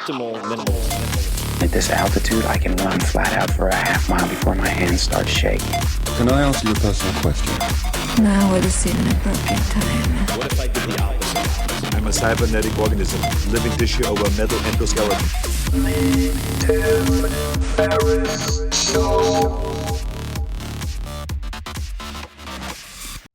optimal minimalism. At this altitude, I can run flat out for a half mile before my hands start shaking. Can I answer your personal question? Now would seem an appropriate time. What if I did the opposite? I'm a cybernetic organism, living tissue over a metal endoskeleton. Tim Ferriss Show.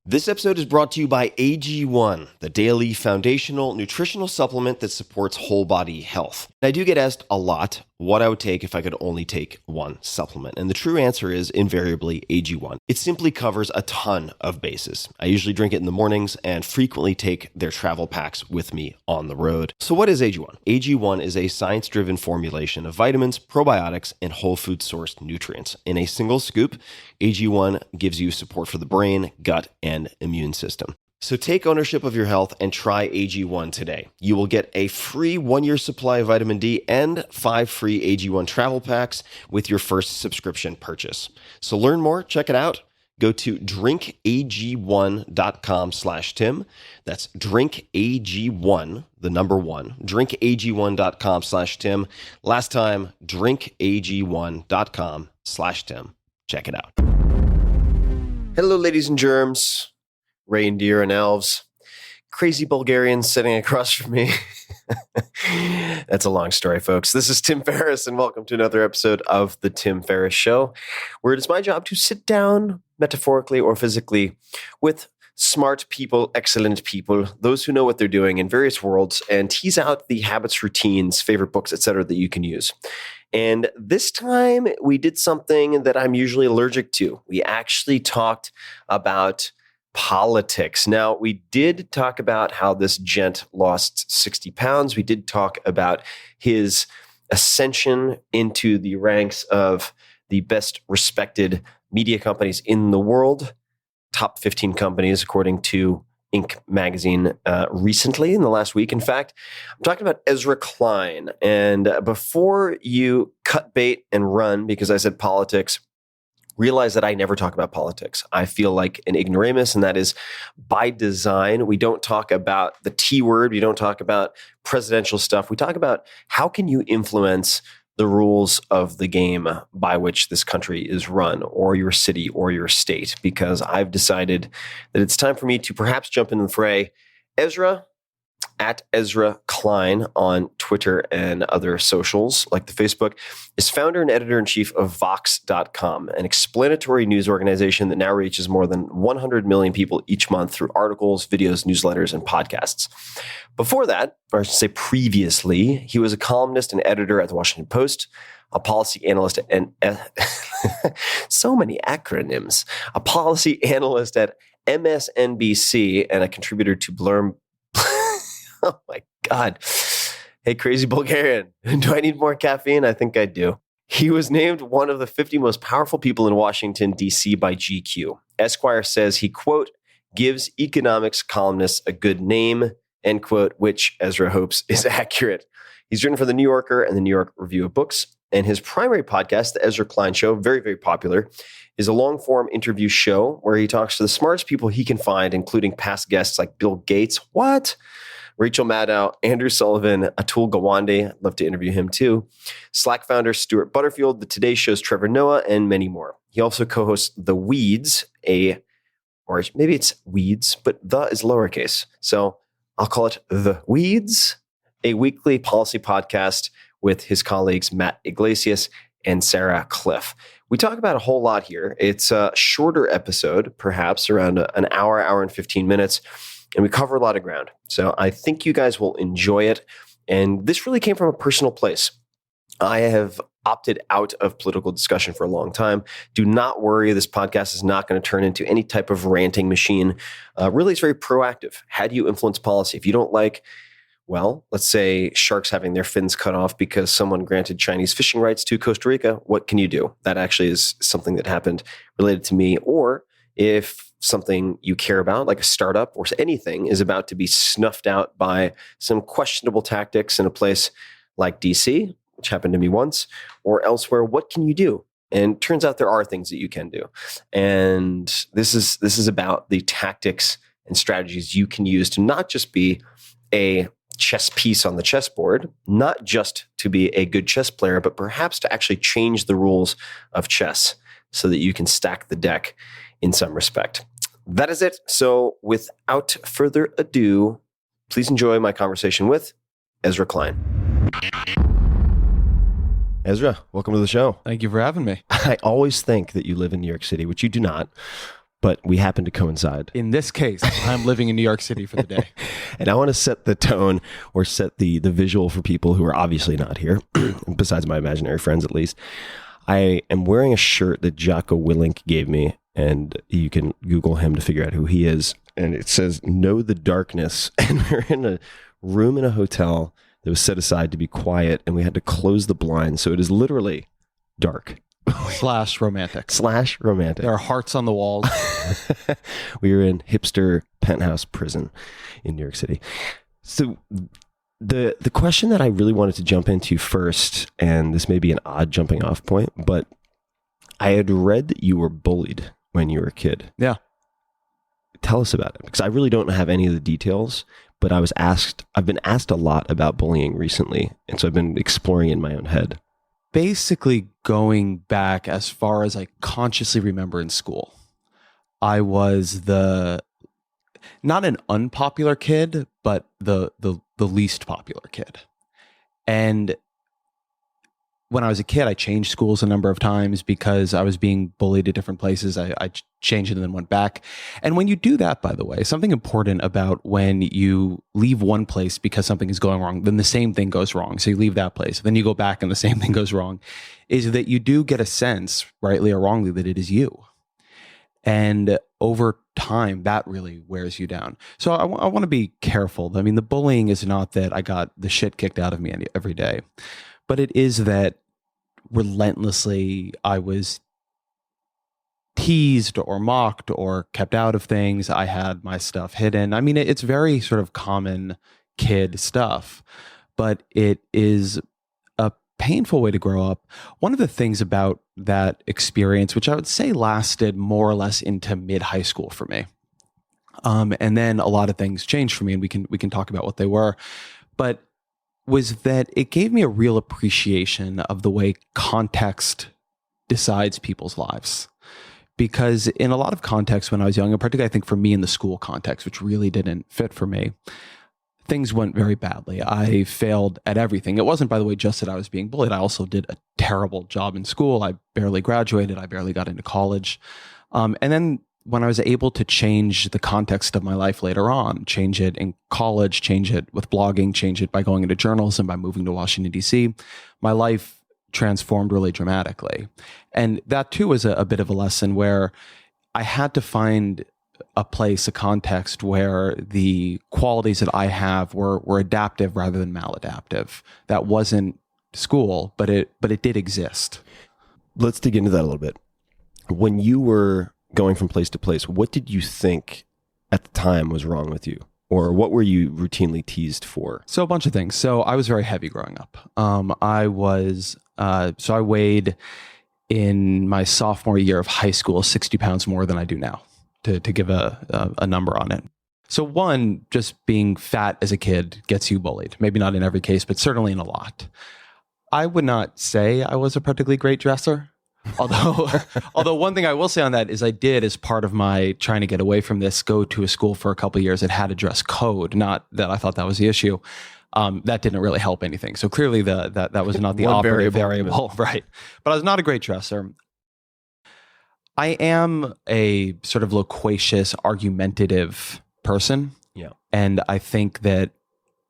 This episode is brought to you by AG1, the daily foundational nutritional supplement that supports whole body health. I do get asked a lot what I would take if I could only take one supplement. And the true answer is invariably AG1. It simply covers a ton of bases. I usually drink it in the mornings and frequently take their travel packs with me on the road. So what is AG1? AG1 is a science-driven formulation of vitamins, probiotics, and whole food sourced nutrients. In a single scoop, AG1 gives you support for the brain, gut, and immune system. So take ownership of your health and try AG1 today. You will get a free 1-year supply of vitamin D and 5 free AG1 travel packs with your first subscription purchase. So learn more, check it out. Go to drinkag1.com/Tim. That's drinkag1, the number 1, drinkag1.com/Tim. Last time, drinkag1.com/Tim. Check it out. Hello, ladies and germs. Reindeer and elves, crazy Bulgarians sitting across from me. That's a long story, folks. This is Tim Ferriss, and welcome to another episode of The Tim Ferriss Show, where it is my job to sit down, metaphorically or physically, with smart people, excellent people, those who know what they're doing in various worlds, and tease out the habits, routines, favorite books, etc. that you can use. And this time, we did something that I'm usually allergic to. We actually talked about politics. Now, we did talk about how this gent lost 60 pounds. We did talk about his ascension into the ranks of the best respected media companies in the world, top 15 companies, according to Inc. magazine recently in the last week. In fact, I'm talking about Ezra Klein. And before you cut bait and run because I said politics, realize that I never talk about politics. I feel like an ignoramus, and that is by design. We don't talk about the T word. We don't talk about presidential stuff. We talk about how can you influence the rules of the game by which this country is run, or your city, or your state, because I've decided that it's time for me to perhaps jump in the fray. Ezra, at Ezra Klein on Twitter and other socials like the Facebook, is founder and editor-in-chief of Vox.com, an explanatory news organization that now reaches more than 100 million people each month through articles, videos, newsletters, and podcasts. Before that, or I should say previously, he was a columnist and editor at the Washington Post, a policy analyst and so many acronyms, a policy analyst at MSNBC, and a contributor to Blurm. Oh my God. Hey, crazy Bulgarian. Do I need more caffeine? I think I do. He was named one of the 50 most powerful people in Washington, D.C. by GQ. Esquire says he, quote, gives economics columnists a good name, end quote, which Ezra hopes is accurate. He's written for The New Yorker and the New York Review of Books. And his primary podcast, The Ezra Klein Show, very, very popular, is a long-form interview show where he talks to the smartest people he can find, including past guests like Bill Gates. What? Rachel Maddow, Andrew Sullivan, Atul Gawande, I'd love to interview him too, Slack founder Stuart Butterfield, the Today Show's Trevor Noah, and many more. He also co-hosts The Weeds, or maybe it's Weeds, but the is lowercase. So I'll call it The Weeds, a weekly policy podcast with his colleagues Matt Iglesias and Sarah Cliff. We talk about a whole lot here. It's a shorter episode, perhaps around an hour and 15 minutes. And we cover a lot of ground. So I think you guys will enjoy it. And this really came from a personal place. I have opted out of political discussion for a long time. Do not worry. This podcast is not going to turn into any type of ranting machine. Really, it's very proactive. How do you influence policy? If you don't like, well, let's say sharks having their fins cut off because someone granted Chinese fishing rights to Costa Rica, what can you do? That actually is something that happened related to me. Or if something you care about, like a startup or anything, is about to be snuffed out by some questionable tactics in a place like DC, which happened to me once, or elsewhere, what can you do? And turns out there are things that you can do. And this is about the tactics and strategies you can use to not just be a chess piece on the chessboard, not just to be a good chess player, but perhaps to actually change the rules of chess so that you can stack the deck in some respect. That is it. So without further ado, please enjoy my conversation with Ezra Klein. Ezra, welcome to the show. Thank you for having me. I always think that you live in New York City, which you do not, but we happen to coincide. In this case, I'm living in New York City for the day. And I want to set the tone or set the visual for people who are obviously not here, besides my imaginary friends at least. I am wearing a shirt that Jocko Willink gave me, and you can Google him to figure out who he is. And it says, "Know the darkness." And we're in a room in a hotel that was set aside to be quiet, and we had to close the blinds. So it is literally dark. Slash romantic. Slash romantic. There are hearts on the walls. We were in hipster penthouse prison in New York City. So the question that I really wanted to jump into first, and this may be an odd jumping off point, but I had read that you were bullied when you were a kid. Yeah. Tell us about it, because I really don't have any of the details, but I've been asked a lot about bullying recently, and so I've been exploring in my own head. Basically, going back as far as I consciously remember in school, I was not an unpopular kid, but the least popular kid. And when I was a kid, I changed schools a number of times because I was being bullied at different places. I changed it and then went back. And when you do that, by the way, something important about when you leave one place because something is going wrong, then the same thing goes wrong. So you leave that place, then you go back and the same thing goes wrong, is that you do get a sense, rightly or wrongly, that it is you. And over time, that really wears you down. So I want to be careful. I mean, the bullying is not that I got the shit kicked out of me every day, but it is that relentlessly I was teased or mocked or kept out of things. I had my stuff hidden. I mean, it's very sort of common kid stuff, but it is a painful way to grow up. One of the things about that experience, which I would say lasted more or less into mid-high school for me, and then a lot of things changed for me, and we can talk about what they were, but was that it gave me a real appreciation of the way context decides people's lives. Because in a lot of contexts when I was young, and particularly I think for me in the school context, which really didn't fit for me, things went very badly. I failed at everything. It wasn't, by the way, just that I was being bullied. I also did a terrible job in school. I barely graduated. I barely got into college. And then when I was able to change the context of my life later on, change it in college, change it with blogging, change it by going into journalism, by moving to Washington, D.C., my life transformed really dramatically. And that too was a bit of a lesson where I had to find a place, a context where the qualities that I have were adaptive rather than maladaptive. That wasn't school, but it did exist. Let's dig into that a little bit. When you were going from place to place, what did you think at the time was wrong with you? Or what were you routinely teased for? So a bunch of things. So I was very heavy growing up. I weighed in my sophomore year of high school 60 pounds more than I do now, to give a number on it. So one, just being fat as a kid gets you bullied. Maybe not in every case, but certainly in a lot. I would not say I was a particularly great dresser. Although one thing I will say on that is I did, as part of my trying to get away from this, go to a school for a couple of years that had a dress code. Not that I thought that was the issue. That didn't really help anything. So clearly that was not the operative variable, right? But I was not a great dresser. I am a sort of loquacious, argumentative person. Yeah. And I think that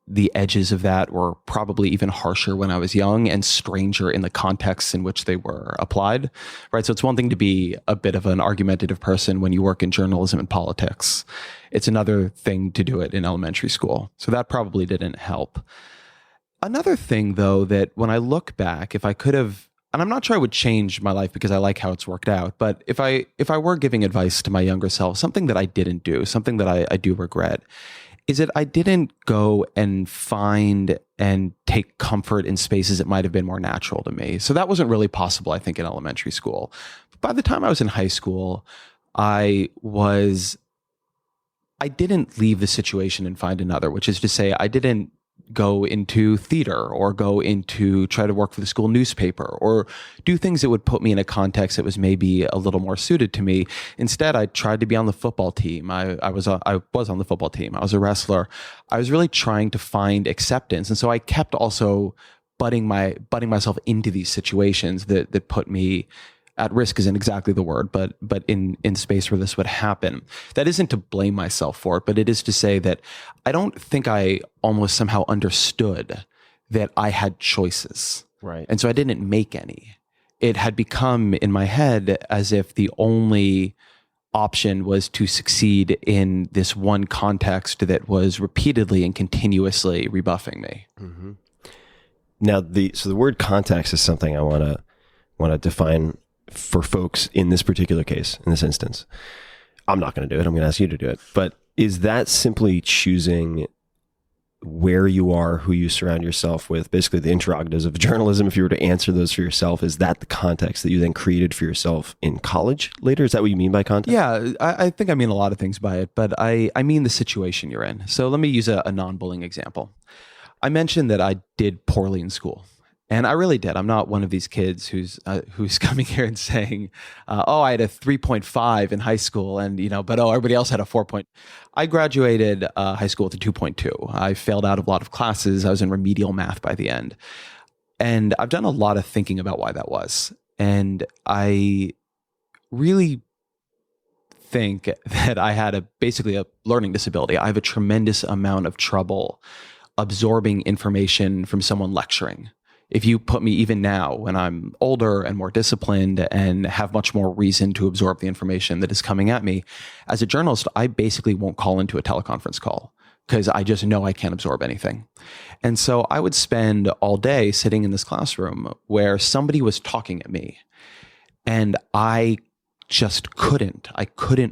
the edges of that were probably even harsher when I was young and stranger in the contexts in which they were applied, right? So it's one thing to be a bit of an argumentative person when you work in journalism and politics. It's another thing to do it in elementary school. So that probably didn't help. Another thing, though, that when I look back, if I could have, and I'm not sure I would change my life because I like how it's worked out, but if I were giving advice to my younger self, something that I didn't do, something that I do regret, is that I didn't go and find and take comfort in spaces that might have been more natural to me. So that wasn't really possible, I think, in elementary school. But by the time I was in high school, I didn't leave the situation and find another, which is to say I didn't go into theater or try to work for the school newspaper or do things that would put me in a context that was maybe a little more suited to me. Instead, I tried to be on the football team. I was on the football team. I was a wrestler. I was really trying to find acceptance. And so I kept also butting myself into these situations that put me at risk isn't exactly the word, but in space where this would happen. That isn't to blame myself for it, but it is to say that I don't think I almost somehow understood that I had choices. Right. And so I didn't make any. It had become in my head as if the only option was to succeed in this one context that was repeatedly and continuously rebuffing me. Mm-hmm. Now, the word context is something I want to define for folks in this particular case, in this instance. I'm not going to do it. I'm going to ask you to do it. But is that simply choosing where you are, who you surround yourself with, basically the interrogatives of journalism? If you were to answer those for yourself, is that the context that you then created for yourself in college later? Is that what you mean by context? Yeah, I think I mean a lot of things by it, but I mean the situation you're in. So let me use a non-bullying example. I mentioned that I did poorly in school. And I really did. I'm not one of these kids who's coming here and saying, I had a 3.5 in high school but everybody else had a 4. I graduated high school with a 2.2. I failed out of a lot of classes. I was in remedial math by the end. And I've done a lot of thinking about why that was. And I really think that I had basically a learning disability. I have a tremendous amount of trouble absorbing information from someone lecturing. If you put me even now when I'm older and more disciplined and have much more reason to absorb the information that is coming at me, as a journalist, I basically won't call into a teleconference call because I just know I can't absorb anything. And so I would spend all day sitting in this classroom where somebody was talking at me and I just couldn't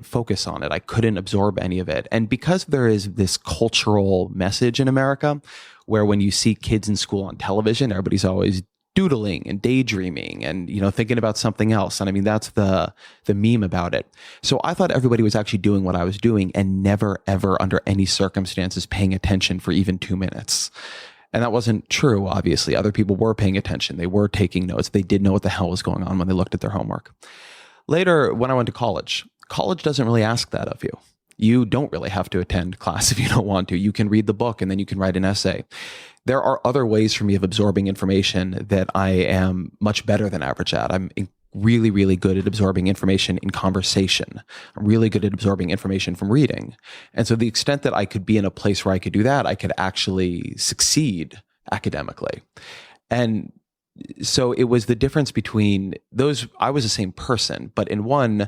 focus on it. I couldn't absorb any of it. And because there is this cultural message in America where when you see kids in school on television, everybody's always doodling and daydreaming and, thinking about something else. And I mean, that's the meme about it. So I thought everybody was actually doing what I was doing and never, ever under any circumstances paying attention for even 2 minutes. And that wasn't true, obviously. Other people were paying attention. They were taking notes. They did know what the hell was going on when they looked at their homework. Later, when I went to college doesn't really ask that of you. You don't really have to attend class if you don't want to. You can read the book and then you can write an essay. There are other ways for me of absorbing information that I am much better than average at. I'm really, really good at absorbing information in conversation. I'm really good at absorbing information from reading. And so the extent that I could be in a place where I could do that, I could actually succeed academically. And so it was the difference between those. I was the same person, but in one,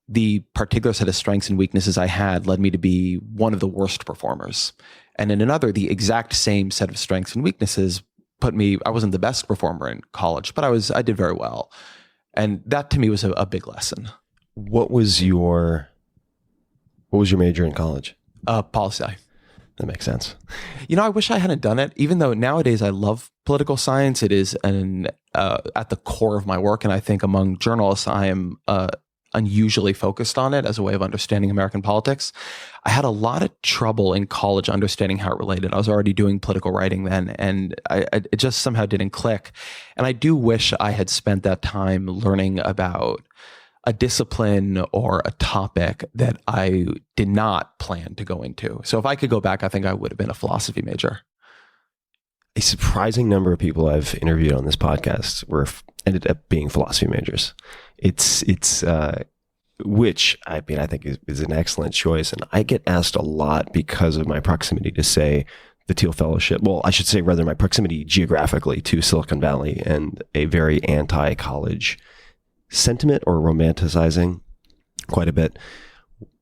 the particular set of strengths and weaknesses I had led me to be one of the worst performers. And in another, the exact same set of strengths and weaknesses I wasn't the best performer in college, but I did very well. And that to me was a big lesson. What was your major in college? Policy. That makes sense. I wish I hadn't done it, even though nowadays I love political science. It is at the core of my work. And I think among journalists, I am unusually focused on it as a way of understanding American politics. I had a lot of trouble in college understanding how it related. I was already doing political writing then, and it just somehow didn't click. And I do wish I had spent that time learning about a discipline or a topic that I did not plan to go into. So if I could go back, I think I would have been a philosophy major. A surprising number of people I've interviewed on this podcast ended up being philosophy majors. Which I think is an excellent choice. And I get asked a lot because of my proximity to, say, the Thiel Fellowship. Well, I should say rather my proximity geographically to Silicon Valley and a very anti-college sentiment, or romanticizing quite a bit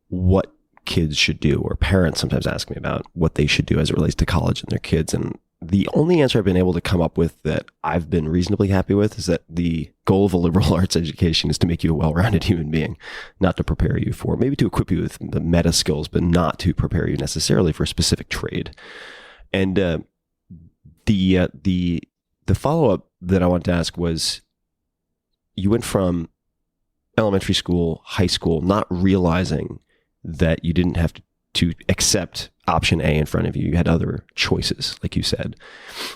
what kids should do, or parents sometimes ask me about what they should do as it relates to college and their kids. And the only answer I've been able to come up with that I've been reasonably happy with is that the goal of a liberal arts education is to make you a well-rounded human being, not to prepare you for, maybe to equip you with the meta skills, but not to prepare you necessarily for a specific trade. And the follow-up that I wanted to ask was, you went from elementary school, high school, not realizing that you didn't have to to accept option A in front of you. You had other choices, like you said.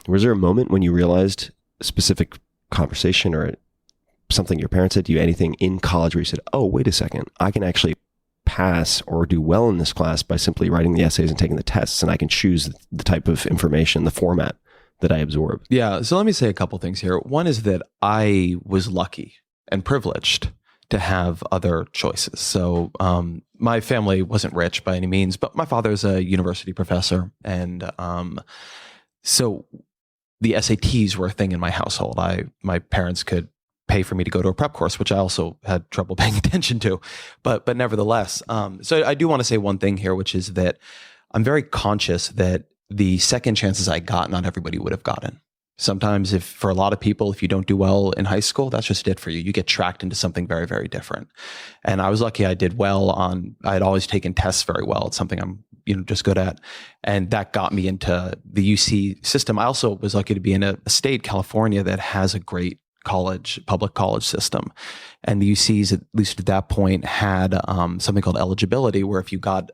Was there a moment when you realized a specific conversation or something your parents said to you, anything in college where you said, oh, wait a second, I can actually pass or do well in this class by simply writing the essays and taking the tests, and I can choose the type of information, the format that I absorb? Yeah. So let me say a couple things here. One is that I was lucky and privileged to have other choices. So my family wasn't rich by any means, but my father's a university professor. And so the SATs were a thing in my household. My parents could pay for me to go to a prep course, which I also had trouble paying attention to. But nevertheless, so I do want to say one thing here, which is that I'm very conscious that the second chances I got, not everybody would have gotten. Sometimes for a lot of people, if you don't do well in high school, that's just it for you. You get tracked into something very, very different. And I was lucky I did well I had always taken tests very well. It's something I'm just good at. And that got me into the UC system. I also was lucky to be in a state, California, that has a great public college system. And the UCs, at least at that point, had something called eligibility, where if you got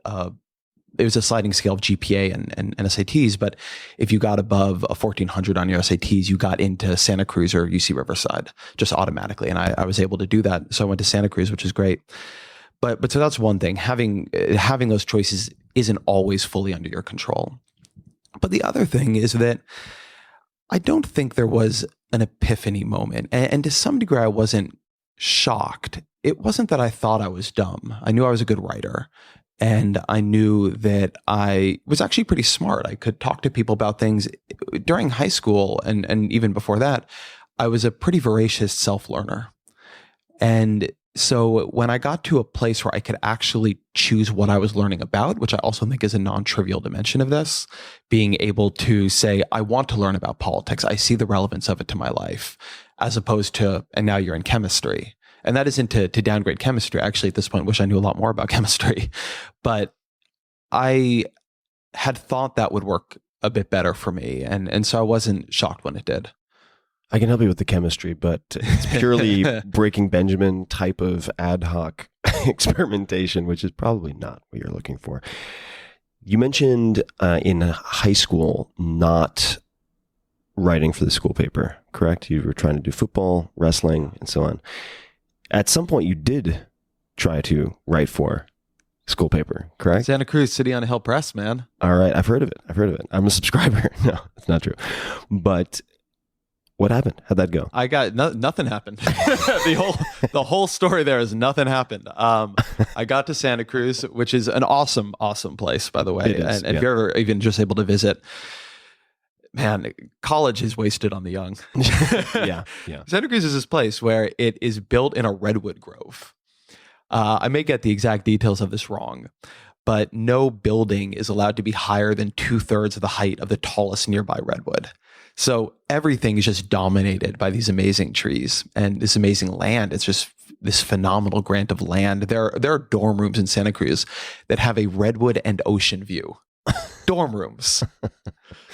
it was a sliding scale of GPA and SATs, but if you got above a 1400 on your SATs, you got into Santa Cruz or UC Riverside just automatically. And I was able to do that. So I went to Santa Cruz, which is great. But so that's one thing. Having those choices isn't always fully under your control. But the other thing is that I don't think there was an epiphany moment. And to some degree, I wasn't shocked. It wasn't that I thought I was dumb. I knew I was a good writer. And I knew that I was actually pretty smart. I could talk to people about things. During high school and even before that, I was a pretty voracious self-learner. And so when I got to a place where I could actually choose what I was learning about, which I also think is a non-trivial dimension of this, being able to say, I want to learn about politics. I see the relevance of it to my life, as opposed to, and now you're in chemistry. And that isn't to downgrade chemistry. Actually, at this point, wish I knew a lot more about chemistry. But I had thought that would work a bit better for me. And so I wasn't shocked when it did. I can help you with the chemistry, but it's purely Breaking Benjamin type of ad hoc experimentation, which is probably not what you're looking for. You mentioned in high school not writing for the school paper, correct? You were trying to do football, wrestling, and so on. At some point, you did try to write for school paper, correct? Santa Cruz City on a Hill Press, man. All right. I've heard of it. I'm a subscriber. No, it's not true. But what happened? How'd that go? I got nothing happened. the whole story there is nothing happened. I got to Santa Cruz, which is an awesome place, by the way. It is, and if you're ever even just able to visit, man, college is wasted on the young. Yeah. Santa Cruz is this place where it is built in a redwood grove. I may get the exact details of this wrong, but no building is allowed to be higher than 2/3 of the height of the tallest nearby redwood. So everything is just dominated by these amazing trees and this amazing land. It's just this phenomenal grant of land. There are dorm rooms in Santa Cruz that have a redwood and ocean view. Dorm rooms.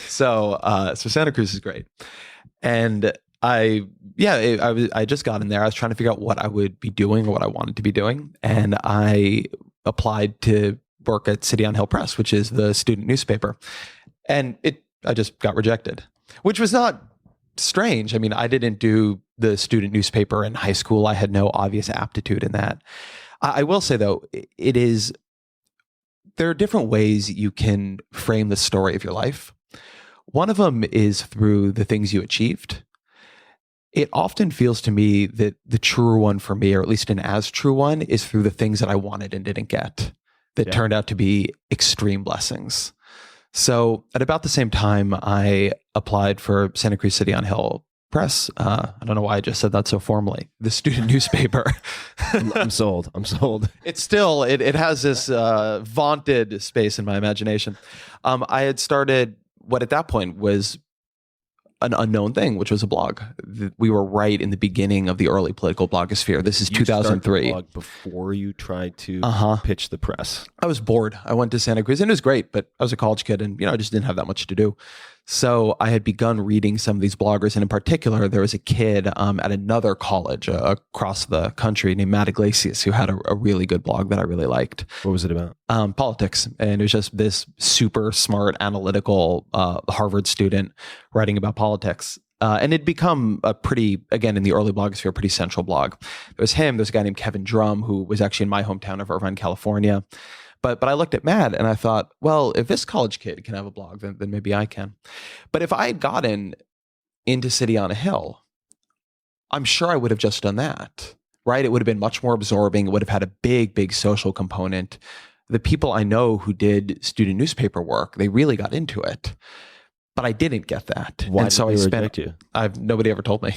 So Santa Cruz is great. And I just got in there. I was trying to figure out what I would be doing or what I wanted to be doing. And I applied to work at City on Hill Press, which is the student newspaper. And I just got rejected, which was not strange. I mean, I didn't do the student newspaper in high school. I had no obvious aptitude in that. I will say, though, there are different ways you can frame the story of your life. One of them is through the things you achieved. It often feels to me that the truer one for me, or at least an as true one, is through the things that I wanted and didn't get that turned out to be extreme blessings. So at about the same time, I applied for Santa Cruz City on Hill Press. I don't know why I just said that so formally. The student newspaper. I'm sold. It's still, it has this vaunted space in my imagination. I had started what at that point was an unknown thing, which was a blog. We were right in the beginning of the early political blogosphere. This is 2003. You started the blog before you tried to pitch the press. I was bored. I went to Santa Cruz and it was great, but I was a college kid and I just didn't have that much to do. So I had begun reading some of these bloggers, and in particular, there was a kid at another college across the country named Matt Iglesias who had a really good blog that I really liked. What was it about? Politics. And it was just this super smart, analytical Harvard student writing about politics. And it'd become a pretty, again, in the early blogosphere, pretty central blog. There was him. There's a guy named Kevin Drum, who was actually in my hometown of Irvine, California. But I looked at Matt and I thought, well, if this college kid can have a blog, then maybe I can. But if I had gotten into City on a Hill, I'm sure I would have just done that, right? It would have been much more absorbing. It would have had a big, big social component. The people I know who did student newspaper work, they really got into it. But I didn't get that. Why and so did they I spent, reject you? Nobody ever told me.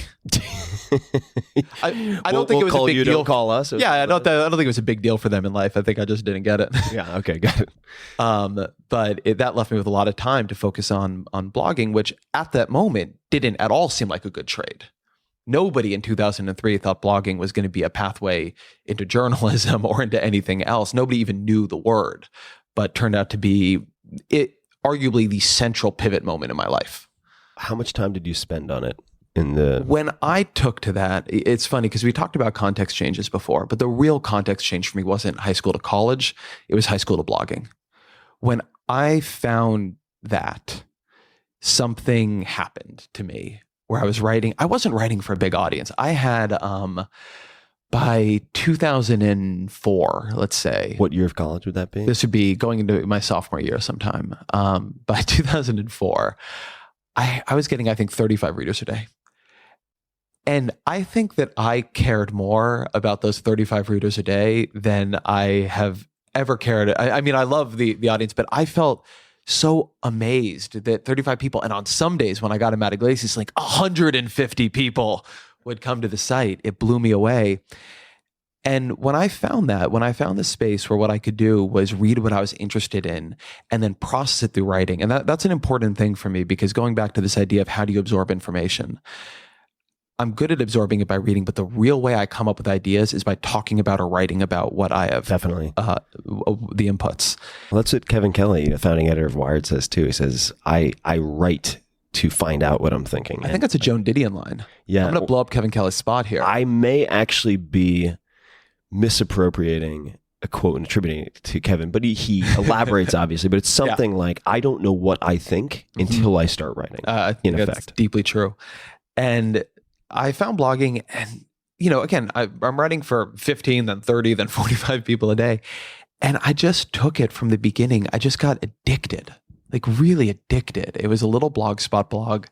I don't think it was call a big you, deal. Don't call us. Yeah, I don't think it was a big deal for them in life. I think I just didn't get it. Yeah. Okay. Got it. But that left me with a lot of time to focus on blogging, which at that moment didn't at all seem like a good trade. Nobody in 2003 thought blogging was going to be a pathway into journalism or into anything else. Nobody even knew the word, but turned out to be arguably the central pivot moment in my life. How much time did you spend on it? When I took to that, it's funny because we talked about context changes before, but the real context change for me wasn't high school to college. It was high school to blogging. When I found that, something happened to me where I was writing. I wasn't writing for a big audience. I had, by 2004, let's say. What year of college would that be? This would be going into my sophomore year sometime. By 2004, I was getting, I think, 35 readers a day. And I think that I cared more about those 35 readers a day than I have ever cared. I mean, I love the audience, but I felt so amazed that 35 people, and on some days when I got to Matt Iglesias, like 150 people would come to the site. It blew me away. And when I found the space where what I could do was read what I was interested in and then process it through writing. And that's an important thing for me, because going back to this idea of how do you absorb information, I'm good at absorbing it by reading, but the real way I come up with ideas is by talking about or writing about what I have. Definitely. The inputs. Well, that's what Kevin Kelly, the founding editor of Wired, says too. He says, I write to find out what I'm thinking. I think that's a Joan Didion line. Yeah. I'm going to blow up Kevin Kelly's spot here. I may actually be misappropriating a quote and attributing it to Kevin, but he elaborates obviously, but it's something like, I don't know what I think until I start writing. I think that's deeply true. And I found blogging, and, again, I'm writing for 15, then 30, then 45 people a day. And I just took it from the beginning. I just got addicted, like really addicted. It was a little blogspot blog.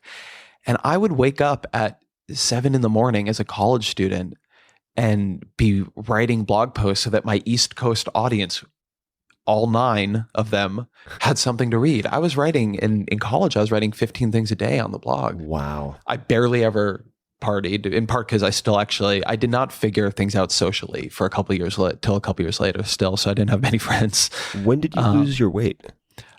And I would wake up at 7 a.m. as a college student and be writing blog posts so that my East Coast audience, all 9 of them, had something to read. I was writing in college, I was writing 15 things a day on the blog. Wow. I barely ever partied, in part because I did not figure things out socially for a couple of years later still. So I didn't have many friends. When did you lose your weight?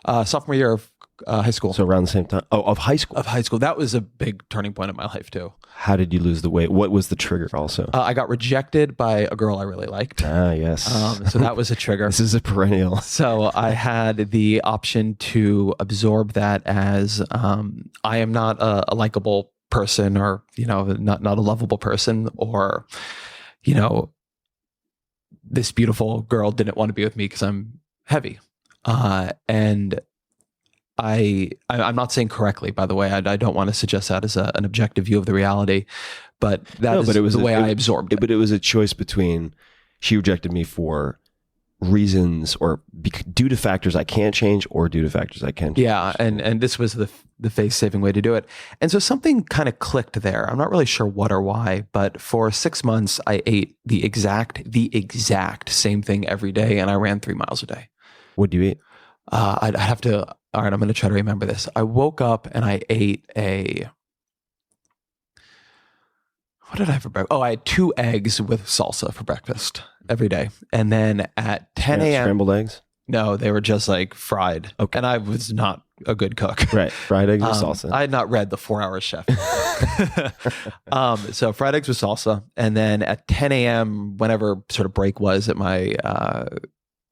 Sophomore year of high school. So around the same time. Oh, of high school. Of high school. That was a big turning point in my life too. How did you lose the weight? What was the trigger also? I got rejected by a girl I really liked. Ah, yes. So that was a trigger. This is a perennial. So I had the option to absorb that as I am not a likable person, or not a lovable person, or this beautiful girl didn't want to be with me because I'm heavy, and I'm not saying correctly, by the way. I don't want to suggest that as an objective view of the reality, but it was the way I absorbed it. But it was a choice between, she rejected me for reasons or due to factors I can't change, or due to factors I can change. Yeah, and this was the face-saving way to do it. And so something kind of clicked there. I'm not really sure what or why, but for 6 months I ate the exact same thing every day, and I ran 3 miles a day. What do you eat? I'd have to. All right, I'm going to try to remember this. I woke up and I ate what did I have for breakfast? Oh, I had 2 eggs with salsa for breakfast every day. And then at 10 a.m. Scrambled eggs? No, they were just like fried. Okay. And I was not a good cook. Right. Fried eggs with salsa. I had not read the 4-Hour Chef. So fried eggs with salsa. And then at 10 a.m., whenever sort of break was at my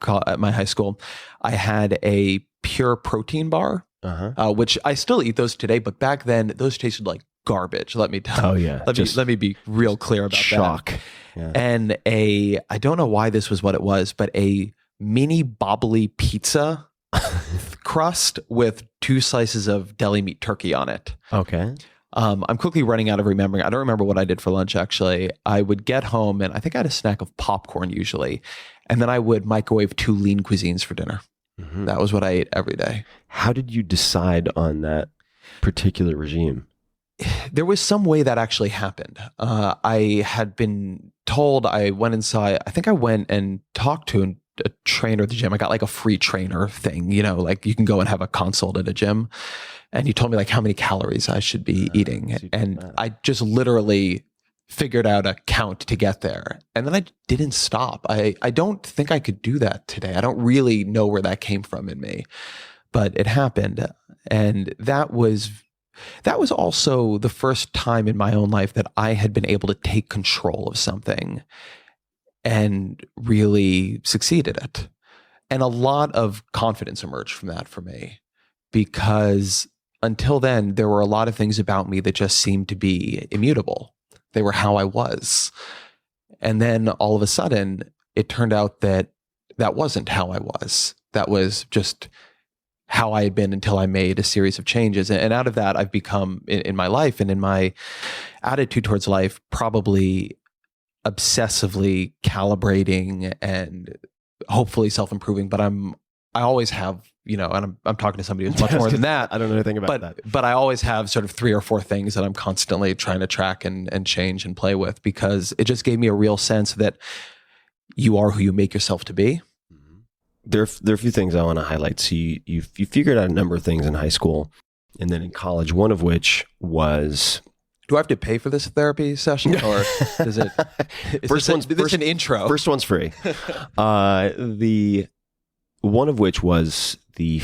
high school, I had a pure protein bar which I still eat those today, but back then those tasted like garbage. Let me tell you. Let me be real clear about shock. that. And I don't know why this was what it was, but a mini bobbly pizza crust with 2 slices of deli meat turkey on it. Okay. I'm quickly running out of remembering. I don't remember what I did for lunch, actually. I would get home and I think I had a snack of popcorn usually. And then I would microwave 2 lean cuisines for dinner. Mm-hmm. That was what I ate every day. How did you decide on that particular regime? There was some way that actually happened. I had been told, I went inside, I think I went and talked to a trainer at the gym. I got like a free trainer thing, like you can go and have a consult at a gym. And he told me like how many calories I should be eating. And I just literally figured out a count to get there. And then I didn't stop. I don't think I could do that today. I don't really know where that came from in me, but it happened. And that was also the first time in my own life that I had been able to take control of something and really succeed at it. And a lot of confidence emerged from that for me, because until then, there were a lot of things about me that just seemed to be immutable. They were how I was. And then all of a sudden, it turned out that that wasn't how I was. That was just how I had been until I made a series of changes. And out of that, I've become, in my life and in my attitude towards life, probably obsessively calibrating and hopefully self-improving. But I always have, and I'm talking to somebody who's much more than that. I don't know anything about that. But I always have sort of 3 or 4 things that I'm constantly trying to track and change and play with, because it just gave me a real sense that you are who you make yourself to be. There are a few things I want to highlight. So you figured out a number of things in high school and then in college, one of which was... Do I have to pay for this therapy session, or is it? Is this an intro? First one's free. The one of which was the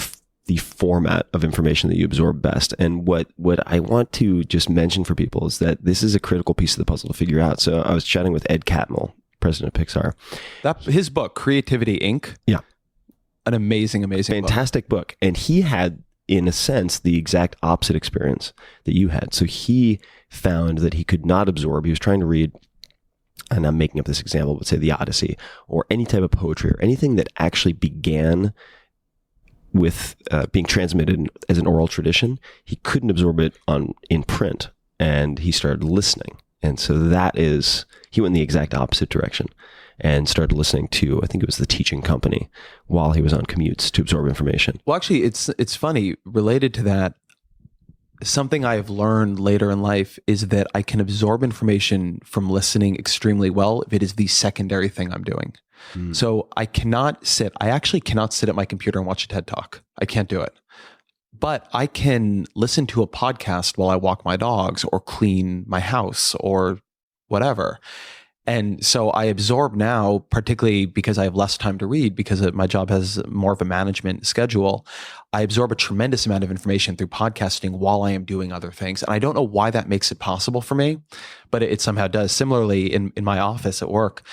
format of information that you absorb best. And what I want to just mention for people is that this is a critical piece of the puzzle to figure out. So I was chatting with Ed Catmull, president of Pixar. His book, Creativity Inc. Yeah, an amazing fantastic book. And he had, in a sense, the exact opposite experience that you had. So he found that he could not absorb. He was trying to read, and I'm making up this example, but say the Odyssey or any type of poetry or anything that actually began with being transmitted as an oral tradition. He couldn't absorb it in print, and he started listening. And so he went in the exact opposite direction and started listening to, I think it was The Teaching Company, while he was on commutes to absorb information. Well, actually, it's funny, related to that. Something I have learned later in life is that I can absorb information from listening extremely well if it is the secondary thing I'm doing. So I actually cannot sit at my computer and watch a TED Talk. I can't do it. But I can listen to a podcast while I walk my dogs or clean my house or whatever. And so I absorb now, particularly because I have less time to read, because my job has more of a management schedule. I absorb a tremendous amount of information through podcasting while I am doing other things. And I don't know why that makes it possible for me, but it somehow does. Similarly, in my office at work,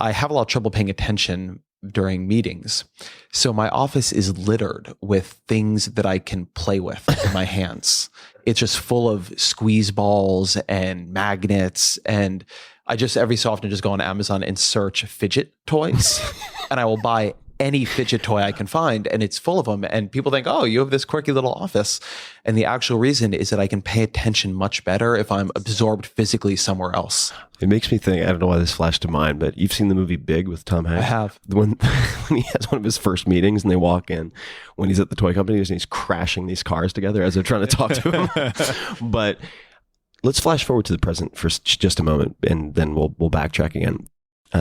I have a lot of trouble paying attention during meetings. So my office is littered with things that I can play with in my hands. It's just full of squeeze balls and magnets, and I just every so often just go on Amazon and search fidget toys, and I will buy any fidget toy I can find, and it's full of them. And people think, oh, you have this quirky little office. And the actual reason is that I can pay attention much better if I'm absorbed physically somewhere else. It makes me think, I don't know why this flashed to mind, but you've seen the movie Big with Tom Hanks? I have. When he has one of his first meetings and they walk in, when he's at the toy company, and he's crashing these cars together as they're trying to talk to him. But let's flash forward to the present for just a moment, and then we'll backtrack again.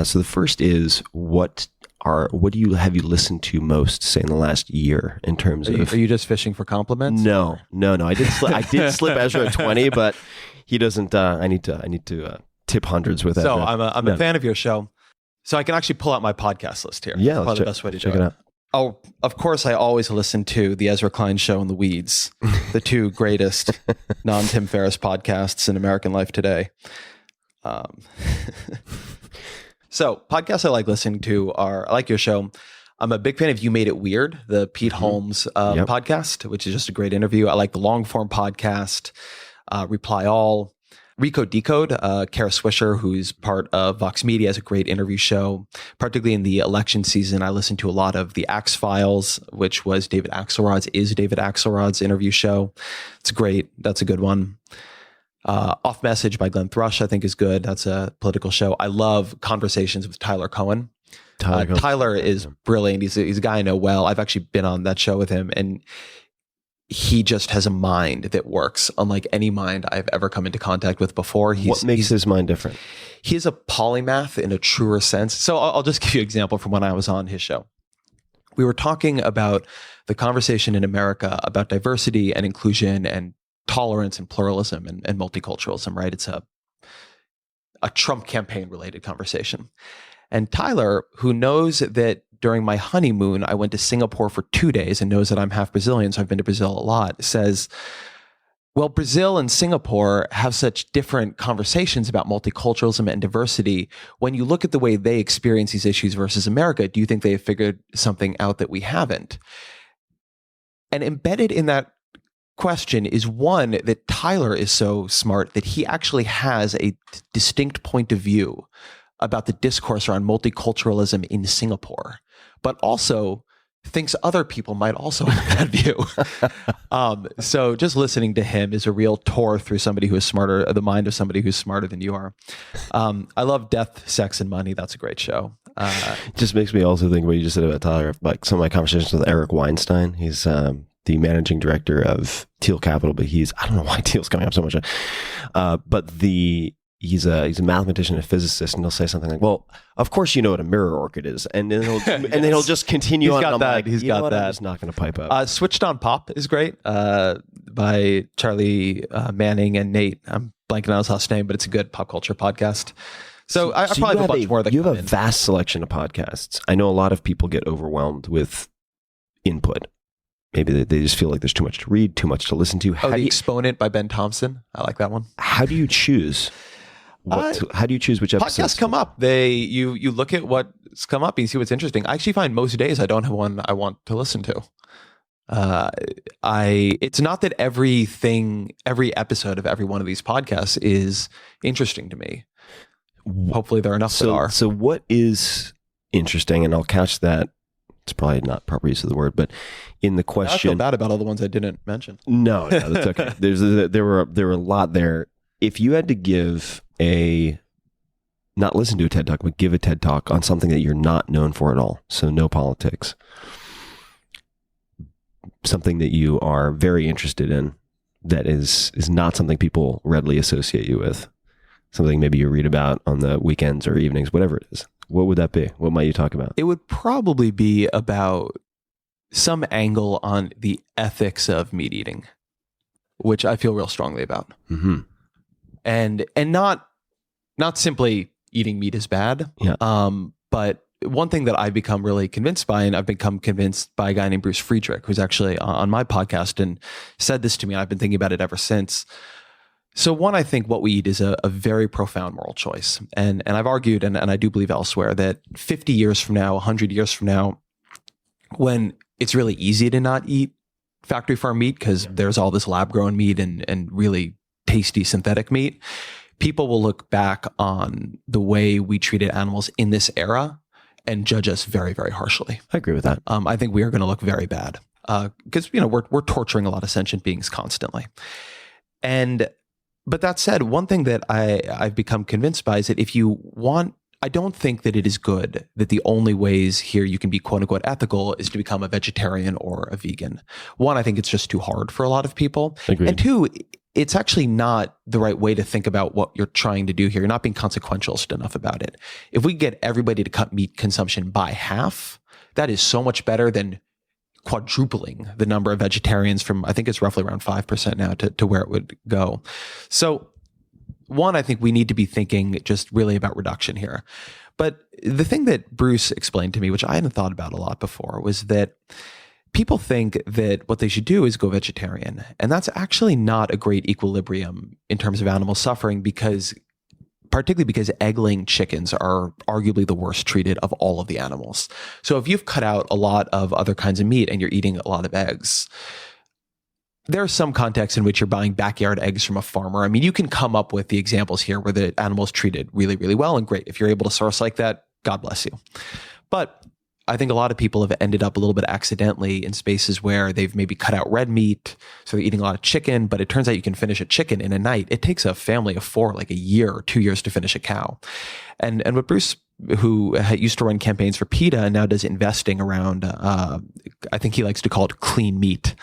So the first is, what have you listened to most, say, in the last year in terms of... Are you just fishing for compliments? No. I did slip Ezra 20, but he doesn't... I need to tip hundreds with Ezra. So I'm a fan of your show. So I can actually pull out my podcast list here. Yeah, probably the best way to check it out. Oh, of course, I always listen to the Ezra Klein Show and The Weeds, the 2 greatest non-Tim Ferriss podcasts in American life today. So podcasts I like listening to are, I like your show. I'm a big fan of You Made It Weird, the Pete Holmes podcast, which is just a great interview. I like the long form podcast, Reply All. Recode Decode, Kara Swisher, who's part of Vox Media, has a great interview show. Particularly in the election season, I listened to a lot of The Axe Files, which was David Axelrod's interview show. It's great. That's a good one. Off Message by Glenn Thrush, I think is good. That's a political show. I love Conversations with Tyler Cohen. Tyler is brilliant. He's a guy I know well. I've actually been on that show with him, and he just has a mind that works unlike any mind I've ever come into contact with before. What makes his mind different? He's a polymath in a truer sense. So I'll just give you an example from when I was on his show. We were talking about the conversation in America about diversity and inclusion and tolerance and pluralism and multiculturalism, right? It's a Trump campaign related conversation. And Tyler, who knows that during my honeymoon, I went to Singapore for 2 days and knows that I'm half Brazilian, so I've been to Brazil a lot, says, well, Brazil and Singapore have such different conversations about multiculturalism and diversity. When you look at the way they experience these issues versus America, do you think they have figured something out that we haven't? And embedded in that question is one that Tyler is so smart that he actually has a distinct point of view about the discourse around multiculturalism in Singapore, but also thinks other people might also have that view. So just listening to him is a real tour through somebody who is smarter, the mind of somebody who's smarter than you are. I love Death, Sex, and Money. That's a great show. Just makes me also think what you just said about Tyler, like some of my conversations with Eric Weinstein. He's the managing director of Teal Capital, but I don't know why Teal's coming up so much. He's a mathematician and a physicist, and he'll say something like, well, of course you know what a mirror orchid is. And then he'll just continue He's on. got I'm that. like, He's got that. I'm just not going to pipe up. Switched on Pop is great by Charlie Manning and Nate. I'm blanking on his last name, but it's a good pop culture podcast. So I probably have a bunch more that you have come a in. vast selection of podcasts. I know a lot of people get overwhelmed with input. Maybe they just feel like there's too much to read, too much to listen to. The Exponent by Ben Thompson. I like that one. How do you choose? How do you choose which episodes? Podcasts come up. You look at what's come up and you see what's interesting. I actually find most days I don't have one I want to listen to. It's not that every episode of every one of these podcasts is interesting to me. Hopefully there are enough that are. So what is interesting, and I'll catch that, it's probably not proper use of the word, but in the question, I feel bad about all the ones I didn't mention. No, that's okay. There were a lot there. If you had to not listen to a TED Talk, but give a TED Talk on something that you're not known for at all, so no politics, something that you are very interested in that is not something people readily associate you with, something maybe you read about on the weekends or evenings, whatever it is, what would that be? What might you talk about? It would probably be about some angle on the ethics of meat eating, which I feel real strongly about. Mm-hmm. And not simply eating meat is bad. Yeah. But one thing that I've become really convinced by, and I've become convinced by a guy named Bruce Friedrich, who's actually on my podcast and said this to me, and I've been thinking about it ever since. So one, I think what we eat is a very profound moral choice. And I've argued, and I do believe elsewhere, that 50 years from now, 100 years from now, when it's really easy to not eat factory farm meat because there's all this lab grown meat and really tasty synthetic meat, people will look back on the way we treated animals in this era and judge us very, very harshly. I agree with that. I think we are going to look very bad because we're torturing a lot of sentient beings constantly. But that said, one thing that I've become convinced by is that if you want, I don't think that it is good that the only ways here you can be quote unquote ethical is to become a vegetarian or a vegan. One, I think it's just too hard for a lot of people. Agreed. And two, it's actually not the right way to think about what you're trying to do here. You're not being consequentialist enough about it. If we get everybody to cut meat consumption by half, that is so much better than quadrupling the number of vegetarians from, I think it's roughly around 5% now to where it would go. So one, I think we need to be thinking just really about reduction here. But the thing that Bruce explained to me, which I hadn't thought about a lot before, was that people think that what they should do is go vegetarian. And that's actually not a great equilibrium in terms of animal suffering, because particularly because egg-laying chickens are arguably the worst treated of all of the animals. So if you've cut out a lot of other kinds of meat and you're eating a lot of eggs, there are some contexts in which you're buying backyard eggs from a farmer. I mean, you can come up with the examples here where the animal is treated really, really well, and great. If you're able to source like that, God bless you. But I think a lot of people have ended up a little bit accidentally in spaces where they've maybe cut out red meat, so they're eating a lot of chicken, but it turns out you can finish a chicken in a night. It takes a family of 4, like a year or 2 years to finish a cow. And what Bruce, who used to run campaigns for PETA and now does investing around, I think he likes to call it clean meat.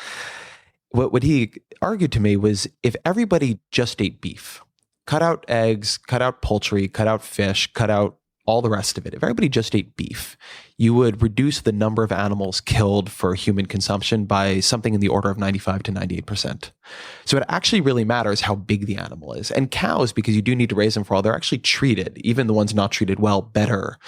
What he argued to me was, if everybody just ate beef, cut out eggs, cut out poultry, cut out fish, cut out all the rest of it, if everybody just ate beef, you would reduce the number of animals killed for human consumption by something in the order of 95 to 98%. So it actually really matters how big the animal is. And cows, because you do need to raise them for all, they're actually treated, even the ones not treated well, better,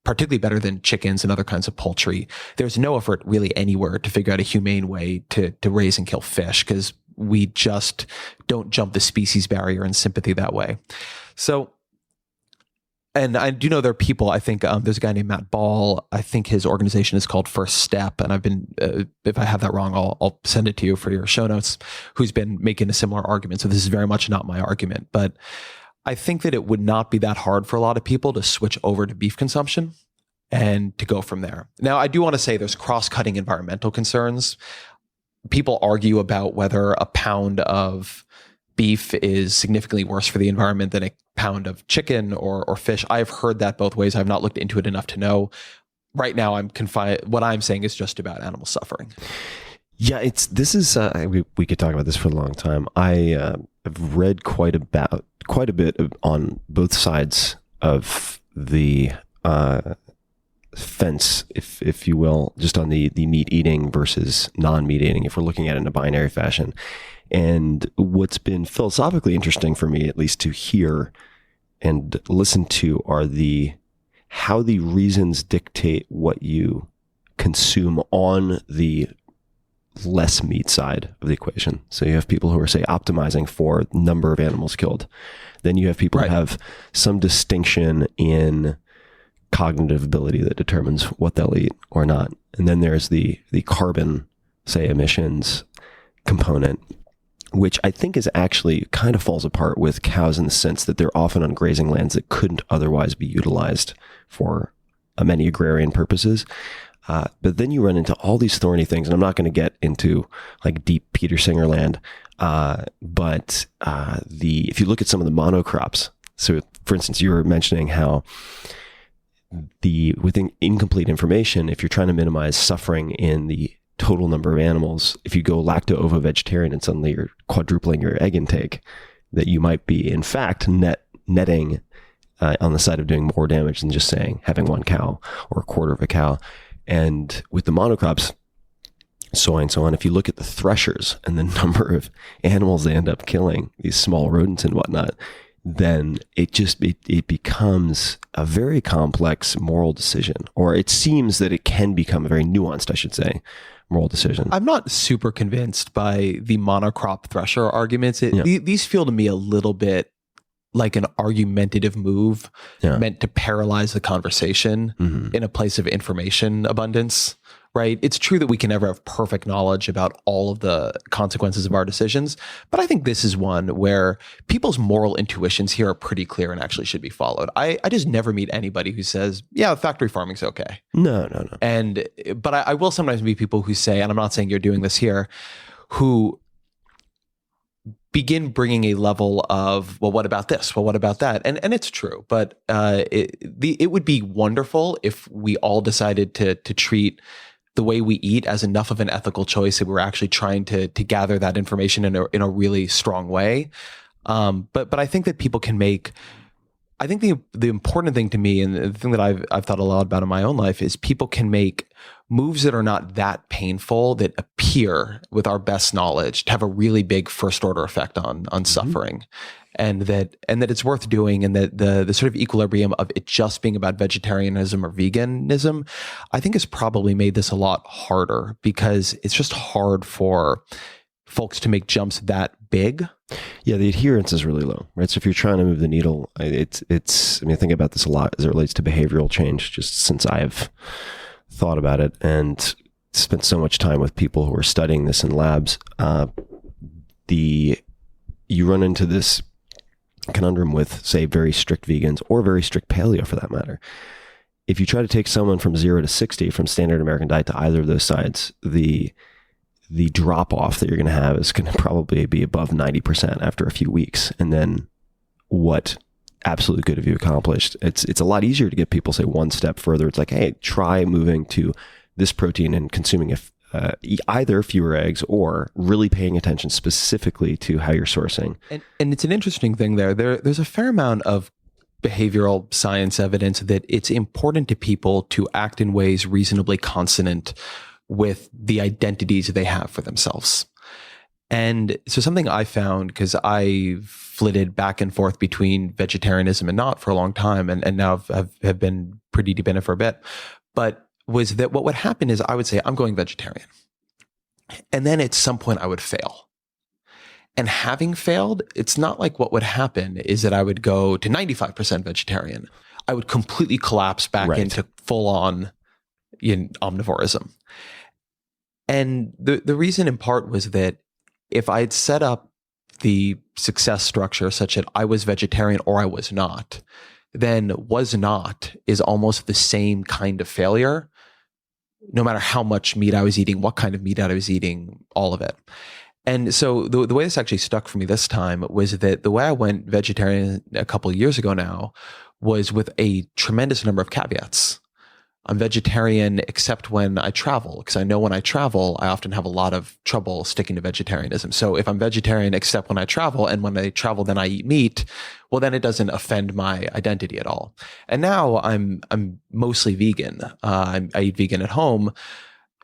particularly better than chickens and other kinds of poultry. There's no effort really anywhere to figure out a humane way to raise and kill fish, because we just don't jump the species barrier in sympathy that way. So, and I do know there are people, I think there's a guy named Matt Ball. I think his organization is called First Step. And I've been, if I have that wrong, I'll send it to you for your show notes, who's been making a similar argument. So this is very much not my argument, but I think that it would not be that hard for a lot of people to switch over to beef consumption and to go from there. Now, I do want to say there's cross-cutting environmental concerns. People argue about whether a pound of beef is significantly worse for the environment than a pound of chicken or fish. I've heard that both ways. I've not looked into it enough to know. Right now, I'm confined. What I'm saying is just about animal suffering. Yeah, we could talk about this for a long time. I have read quite a bit on both sides of the fence, if you will, just on the meat eating versus non-meat eating, if we're looking at it in a binary fashion. And what's been philosophically interesting for me, at least to hear and listen to, are how the reasons dictate what you consume on the less meat side of the equation. So you have people who are, say, optimizing for number of animals killed. Then you have people who have some distinction in cognitive ability that determines what they'll eat or not. And then there's the carbon, say, emissions component, which I think is actually kind of falls apart with cows in the sense that they're often on grazing lands that couldn't otherwise be utilized for many agrarian purposes. But then you run into all these thorny things, and I'm not going to get into like deep Peter Singer land. But if you look at some of the monocrops, so for instance, you were mentioning how within incomplete information, if you're trying to minimize suffering in the total number of animals, if you go lacto-ovo-vegetarian and suddenly you're quadrupling your egg intake, that you might be in fact netting on the side of doing more damage than just saying having one cow or a quarter of a cow. And with the monocrops, soy and so on, if you look at the threshers and the number of animals they end up killing, these small rodents and whatnot, then it becomes a very complex moral decision, or it seems that it can become a very nuanced, I should say, moral decision. I'm not super convinced by the monocrop thresher arguments. These feel to me a little bit like an argumentative move meant to paralyze the conversation in a place of information abundance, right? It's true that we can never have perfect knowledge about all of the consequences of our decisions, but I think this is one where people's moral intuitions here are pretty clear and actually should be followed. I just never meet anybody who says, yeah, factory farming's okay. No. But I will sometimes meet people who say, and I'm not saying you're doing this here, who begin bringing a level of, well, what about this? Well, what about that? And it's true, but it would be wonderful if we all decided to treat the way we eat as enough of an ethical choice that we're actually trying to gather that information in a really strong way. But I think that people can make. I think the important thing to me, and the thing that I've thought a lot about in my own life, is people can make moves that are not that painful, that appear with our best knowledge to have a really big first order effect on suffering, and that it's worth doing, and that the sort of equilibrium of it just being about vegetarianism or veganism, I think has probably made this a lot harder, because it's just hard for folks to make jumps that big. Yeah, the adherence is really low, right? So if you're trying to move the needle, I think about this a lot as it relates to behavioral change, just since I've thought about it and spent so much time with people who are studying this in labs. You run into this conundrum with, say, very strict vegans or very strict paleo for that matter. If you try to take someone from 0 to 60 from standard American diet to either of those sides, the drop off that you're going to have is going to probably be above 90% after a few weeks. And then what absolute good have you accomplished? It's a lot easier to get people, say, one step further. It's like, hey, try moving to this protein and consuming either fewer eggs or really paying attention specifically to how you're sourcing. And it's an interesting thing there's a fair amount of behavioral science evidence that it's important to people to act in ways reasonably consonant with the identities they have for themselves. And so something I found, because I flitted back and forth between vegetarianism and not for a long time, and now have been pretty deep in it for a bit, but was that what would happen is I would say, I'm going vegetarian. And then at some point I would fail. And having failed, it's not like what would happen is that I would go to 95% vegetarian. I would completely collapse back into full on omnivorism. And the reason in part was that if I'd set up the success structure such that I was vegetarian or I was not, then was not is almost the same kind of failure, no matter how much meat I was eating, what kind of meat I was eating, all of it. And so the way this actually stuck for me this time was that the way I went vegetarian a couple of years ago now was with a tremendous number of caveats. I'm vegetarian except when I travel, because I know when I travel, I often have a lot of trouble sticking to vegetarianism. So if I'm vegetarian except when I travel, and when I travel, then I eat meat, well, then it doesn't offend my identity at all. And now I'm mostly vegan. I eat vegan at home,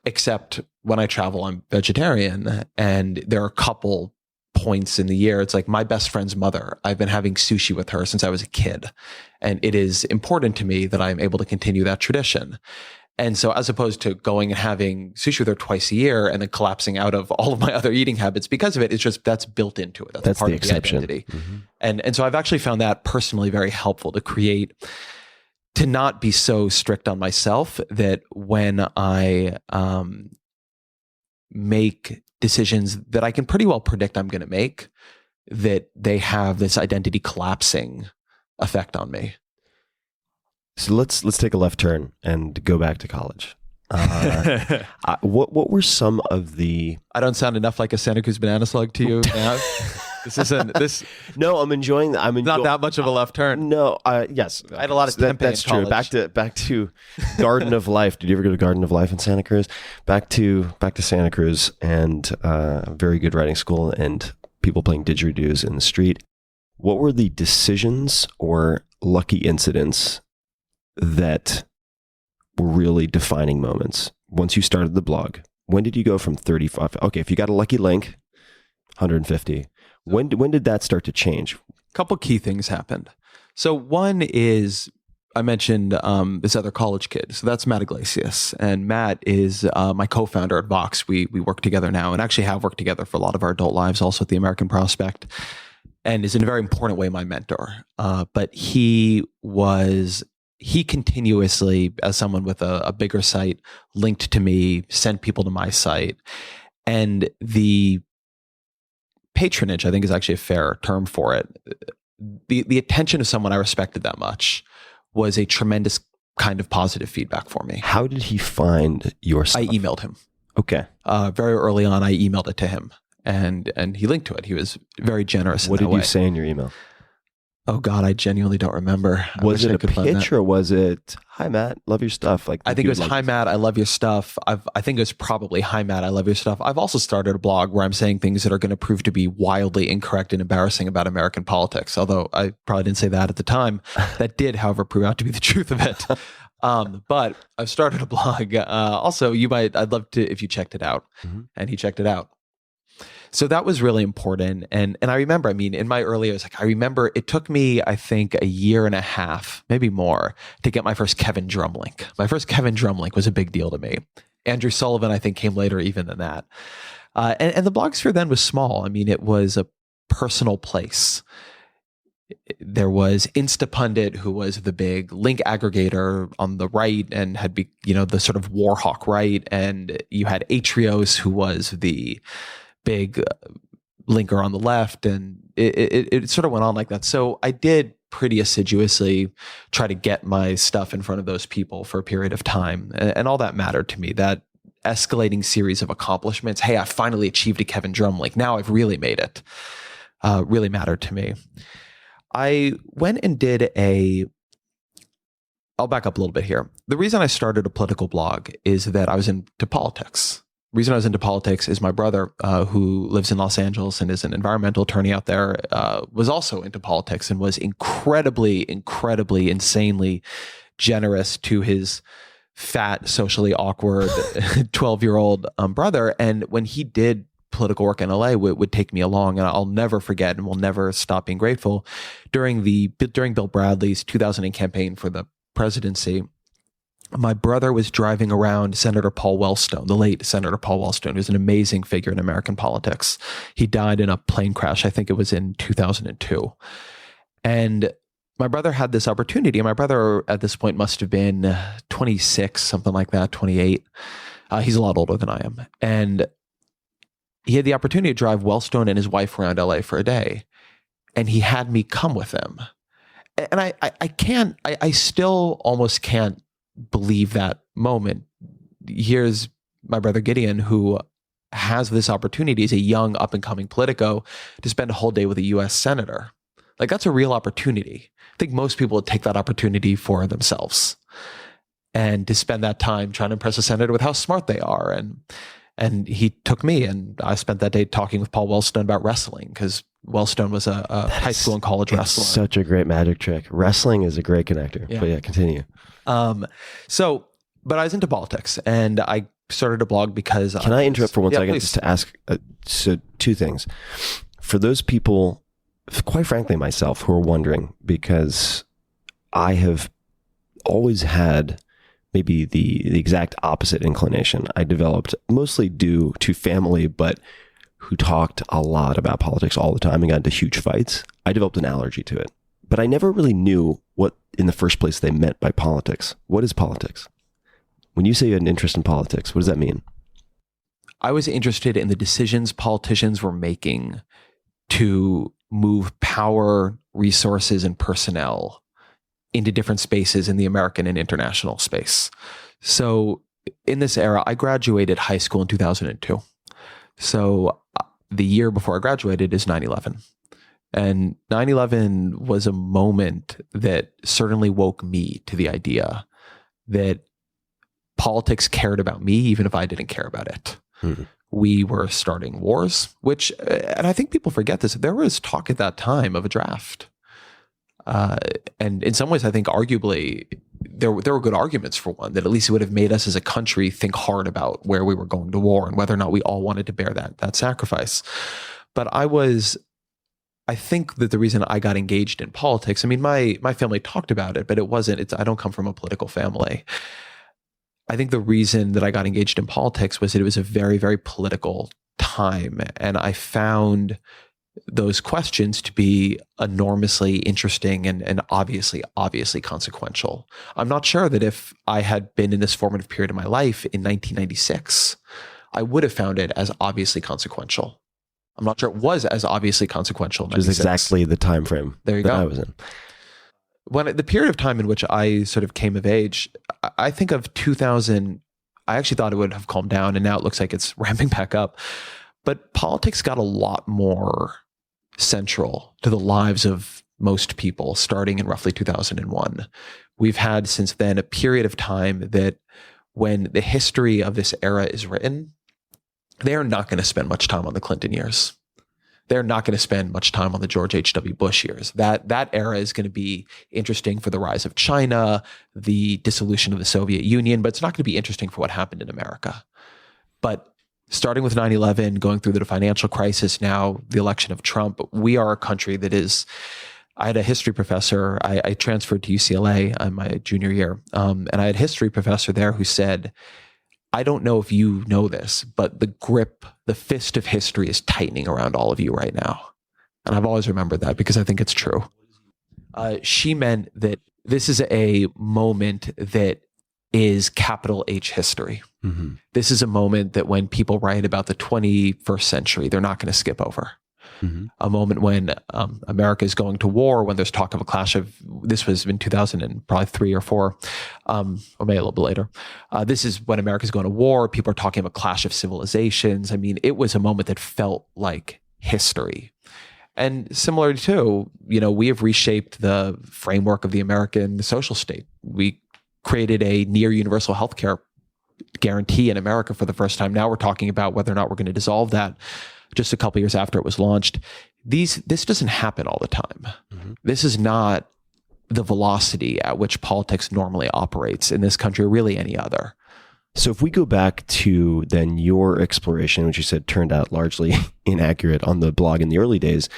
except when I travel, I'm vegetarian. And there are a couple points in the year. It's like my best friend's mother. I've been having sushi with her since I was a kid. And it is important to me that I'm able to continue that tradition. And so as opposed to going and having sushi with her twice a year and then collapsing out of all of my other eating habits because of it, it's just, that's built into it. That's part the of exception. the identity. Mm-hmm. And so I've actually found that personally very helpful to not be so strict on myself that when I make decisions that I can pretty well predict I'm going to make, that they have this identity collapsing effect on me. So let's take a left turn and go back to college. What were some of the? I don't sound enough like a Santa Cruz banana slug to you now. This isn't this. No, I'm enjoying that. Not that much of a left turn. No, yes, I had a lot of tempeh that's in college. True. Back to Garden of Life. Did you ever go to Garden of Life in Santa Cruz? Back to Santa Cruz and very good writing school and people playing didgeridoos in the street. What were the decisions or lucky incidents that were really defining moments once you started the blog? When did you go from 35? Okay, if you got a lucky link, 150. When did that start to change? A couple key things happened. So one is, I mentioned this other college kid. So that's Matt Iglesias. And Matt is my co-founder at Vox. We work together now and actually have worked together for a lot of our adult lives, also at the American Prospect, and is in a very important way my mentor. But he continuously, as someone with a bigger site, linked to me, sent people to my site. And the patronage, I think, is actually a fair term for it. The attention of someone I respected that much was a tremendous kind of positive feedback for me. How did he find your stuff? I emailed him. Okay. Very early on, I emailed it to him, and he linked to it. He was very generous. What did you say in your email? Oh God, I genuinely don't remember. Was it a pitch or was it, "Hi Matt, love your stuff"? Like I think it was, "Hi Matt, I love your stuff." I think it was probably, "Hi Matt, I love your stuff." I've also started a blog where I'm saying things that are going to prove to be wildly incorrect and embarrassing about American politics. Although I probably didn't say that at the time. That did, however, prove out to be the truth of it. But I've started a blog. Also, I'd love to if you checked it out. Mm-hmm. And he checked it out. So that was really important. And I remember, in my early years, I remember it took me, I think, a year and a half, maybe more, to get my first Kevin Drum link. My first Kevin Drum link was a big deal to me. Andrew Sullivan, I think, came later even than that. And the blogosphere then was small. I mean, it was a personal place. There was Instapundit, who was the big link aggregator on the right and had the sort of Warhawk right. And you had Atrios, who was the big linker on the left. And it sort of went on like that. So I did pretty assiduously try to get my stuff in front of those people for a period of time. And all that mattered to me, that escalating series of accomplishments. Hey, I finally achieved a Kevin Drum link. Now I've really made it. Really mattered to me. I went and did I'll back up a little bit here. The reason I started a political blog is that I was into politics. The reason I was into politics is my brother, who lives in Los Angeles and is an environmental attorney out there, was also into politics and was incredibly, insanely generous to his fat, socially awkward 12-year-old brother. And when he did political work in LA, would take me along, and I'll never forget and will never stop being grateful. During Bill Bradley's 2008 campaign for the presidency, my brother was driving around Senator Paul Wellstone, the late Senator Paul Wellstone, who's an amazing figure in American politics. He died in a plane crash. I think it was in 2002. And my brother had this opportunity. And my brother at this point must have been 26, something like that, 28. He's a lot older than I am. And he had the opportunity to drive Wellstone and his wife around LA for a day. And he had me come with him. And I still almost can't believe that moment. Here's my brother Gideon, who has this opportunity as a young up and coming politico to spend a whole day with a US senator. Like, that's a real opportunity. I think most people would take that opportunity for themselves, and to spend that time trying to impress a senator with how smart they are. And he took me, and I spent that day talking with Paul Wellstone about wrestling, because Wellstone was a high school and college wrestler. Such a great magic trick. Wrestling is a great connector. Yeah. But yeah, continue. But I was into politics, and I started a blog because Can I interrupt for 1 second please. just to ask? So two things. For those people, quite frankly, myself, who are wondering, because I have always had maybe the exact opposite inclination. I developed mostly due to family, but who talked a lot about politics all the time and got into huge fights. I developed an allergy to it, but I never really knew what in the first place they meant by politics. What is politics? When you say you had an interest in politics, what does that mean? I was interested in the decisions politicians were making to move power, resources, and personnel into different spaces in the American and international space. So in this era, I graduated high school in 2002. So the year before I graduated is 9/11. And 9/11 was a moment that certainly woke me to the idea that politics cared about me, even if I didn't care about it. We were starting wars, and I think people forget this, there was talk at that time of a draft. And in some ways, I think arguably there were good arguments for one, that at least it would have made us as a country think hard about where we were going to war and whether or not we all wanted to bear that sacrifice. But I think that the reason I got engaged in politics, I mean, my family talked about it, but I don't come from a political family. I think the reason that I got engaged in politics was that it was a very, very political time. And I found those questions to be enormously interesting and obviously consequential. I'm not sure that if I had been in this formative period of my life in 1996, I would have found it as obviously consequential. I'm not sure it was as obviously consequential. Which is exactly the time frame that I was in. When the period of time in which I sort of came of age, I think of 2000, I actually thought it would have calmed down, and now it looks like it's ramping back up. But politics got a lot more central to the lives of most people starting in roughly 2001. We've had since then a period of time that when the history of this era is written, they are not going to spend much time on the Clinton years. They're not going to spend much time on the George H.W. Bush years. That era is going to be interesting for the rise of China, the dissolution of the Soviet Union, but it's not going to be interesting for what happened in America. But starting with 9/11, going through the financial crisis, now the election of Trump, we are a country that is, I had a history professor, I transferred to UCLA in my junior year, and I had a history professor there who said, I don't know if you know this, but the fist of history is tightening around all of you right now. And I've always remembered that because I think it's true. She meant that this is a moment that is capital H history. Mm-hmm. This is a moment that when people write about the 21st century, they're not going to skip over. Mm-hmm. A moment when America is going to war, when there's talk of a clash of, this was in 2003 or 4, or maybe a little bit later. This is when America's going to war. People are talking of a clash of civilizations. I mean, it was a moment that felt like history. And similar to, we have reshaped the framework of the American social state. We created a near universal healthcare guarantee in America for the first time. Now we're talking about whether or not we're going to dissolve that just a couple years after it was launched. This doesn't happen all the time. Mm-hmm. This is not the velocity at which politics normally operates in this country or really any other. So if we go back to then your exploration, which you said turned out largely inaccurate on the blog in the early days,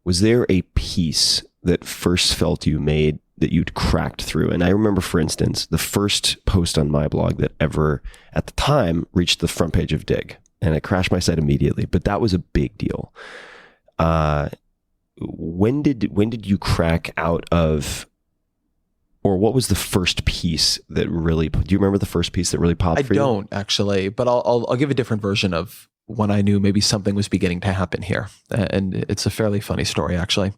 was there a piece that first felt you made that you'd cracked through? And I remember, for instance, the first post on my blog that ever at the time reached the front page of Dig, and it crashed my site immediately, but that was a big deal. When did you crack out of, or what was the first piece that really, do you remember the first piece that really popped for you? I don't actually, but I'll give a different version of when I knew maybe something was beginning to happen here. And it's a fairly funny story, actually.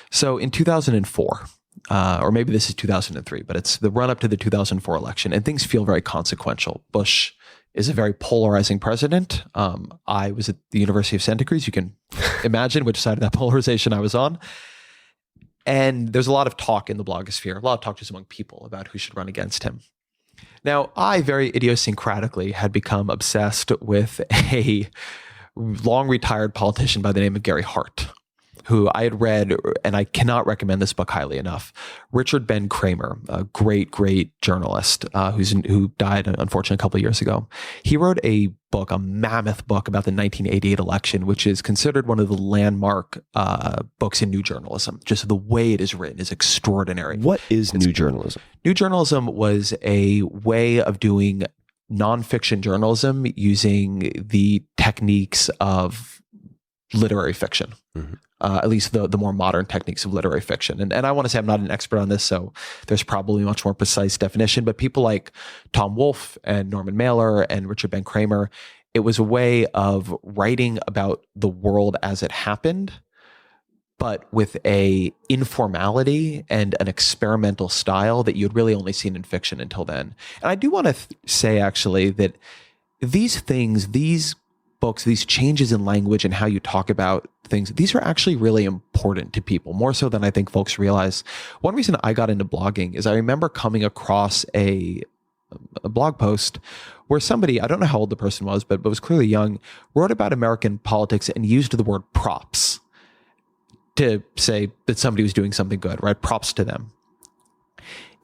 So in 2004, or maybe this is 2003, but it's the run up to the 2004 election, and things feel very consequential. Bush is a very polarizing president. I was at the University of Santa Cruz. You can imagine which side of that polarization I was on. And there's a lot of talk in the blogosphere, a lot of talk just among people about who should run against him. Now, I very idiosyncratically had become obsessed with a long retired politician by the name of Gary Hart, who I had read, and I cannot recommend this book highly enough. Richard Ben Kramer, a great, great journalist who died, unfortunately, a couple of years ago. He wrote a book, a mammoth book about the 1988 election, which is considered one of the landmark books in new journalism. Just the way it is written is extraordinary. What is new journalism? New journalism was a way of doing nonfiction journalism using the techniques of literary fiction. Mm-hmm. At least the more modern techniques of literary fiction. And I want to say I'm not an expert on this, so there's probably a much more precise definition, but people like Tom Wolfe and Norman Mailer and Richard Ben Kramer, it was a way of writing about the world as it happened, but with a informality and an experimental style that you'd really only seen in fiction until then. And I do want to say, actually, that these things, these books, these changes in language and how you talk about things, these are actually really important to people, more so than I think folks realize. One reason I got into blogging is I remember coming across a blog post where somebody, I don't know how old the person was, but was clearly young, wrote about American politics and used the word props to say that somebody was doing something good, right? Props to them.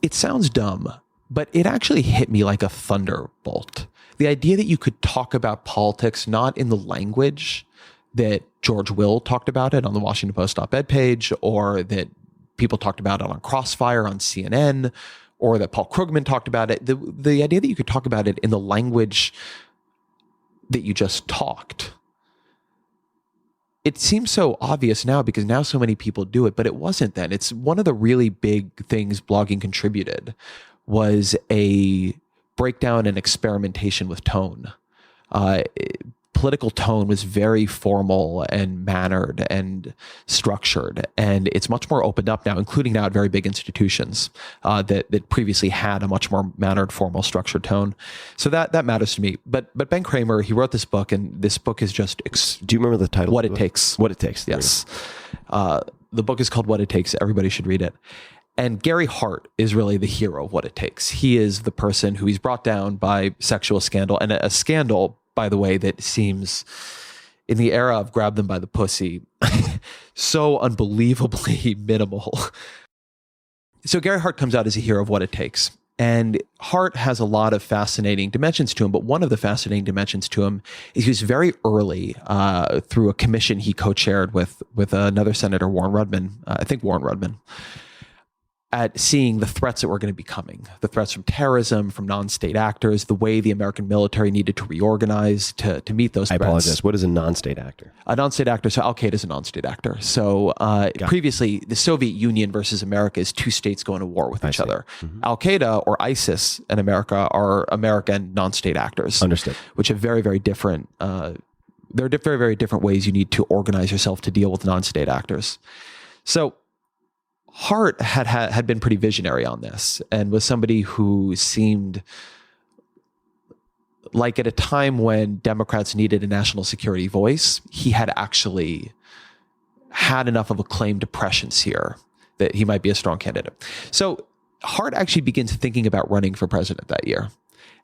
It sounds dumb, but it actually hit me like a thunderbolt. The idea that you could talk about politics not in the language that George Will talked about it on the Washington Post op-ed page, or that people talked about it on Crossfire on CNN, or that Paul Krugman talked about it. The idea that you could talk about it in the language that you just talked. It seems so obvious now because now so many people do it, but it wasn't then. It's one of the really big things blogging contributed was a breakdown and experimentation with tone. Political tone was very formal and mannered and structured, and it's much more opened up now, including now at very big institutions that previously had a much more mannered, formal, structured tone. So that matters to me. But Ben Kramer, he wrote this book, and this book is just do you remember the title? What It Takes. What It Takes. Yes. The book is called What It Takes. Everybody should read it. And Gary Hart is really the hero of What It Takes. He is the person who he's brought down by sexual scandal, and a scandal, by the way, that seems in the era of grab them by the pussy, so unbelievably minimal. So Gary Hart comes out as a hero of What It Takes. And Hart has a lot of fascinating dimensions to him, but one of the fascinating dimensions to him is he was very early through a commission he co-chaired with another senator, Warren Rudman, I think Warren Rudman. at seeing the threats that were going to be coming, the threats from terrorism, from non-state actors, the way the American military needed to reorganize to meet those threats. I apologize. What is a non-state actor? A non-state actor. So Al-Qaeda is a non-state actor. So previously, the Soviet Union versus America is two states going to war with each other. Mm-hmm. Al-Qaeda or ISIS and America are American non-state actors. Understood. Which are very, very different. There are very, very different ways you need to organize yourself to deal with non-state actors. So Hart had been pretty visionary on this and was somebody who seemed like at a time when Democrats needed a national security voice, he had actually had enough of a claim to prescience here that he might be a strong candidate. So Hart actually begins thinking about running for president that year.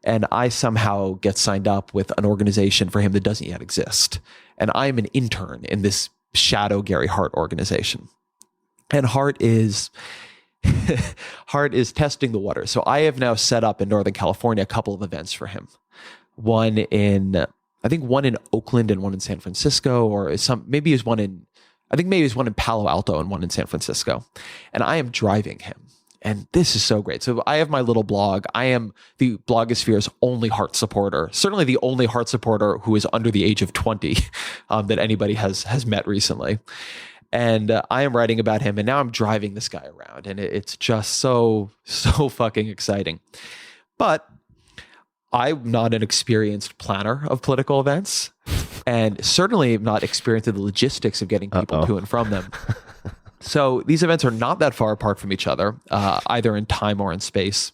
And I somehow get signed up with an organization for him that doesn't yet exist. And I'm an intern in this shadow Gary Hart organization. And Hart is testing the water. So I have now set up in Northern California a couple of events for him. One in Oakland and one in San Francisco, or maybe it's one in Palo Alto and one in San Francisco. And I am driving him. And this is so great. So I have my little blog. I am the blogosphere's only Hart supporter, certainly the only Hart supporter who is under the age of 20 that anybody has met recently. And I am writing about him, and now I'm driving this guy around, and it's just so fucking exciting. But I'm not an experienced planner of political events, and certainly not experienced in the logistics of getting people to and from them. So these events are not that far apart from each other, either in time or in space.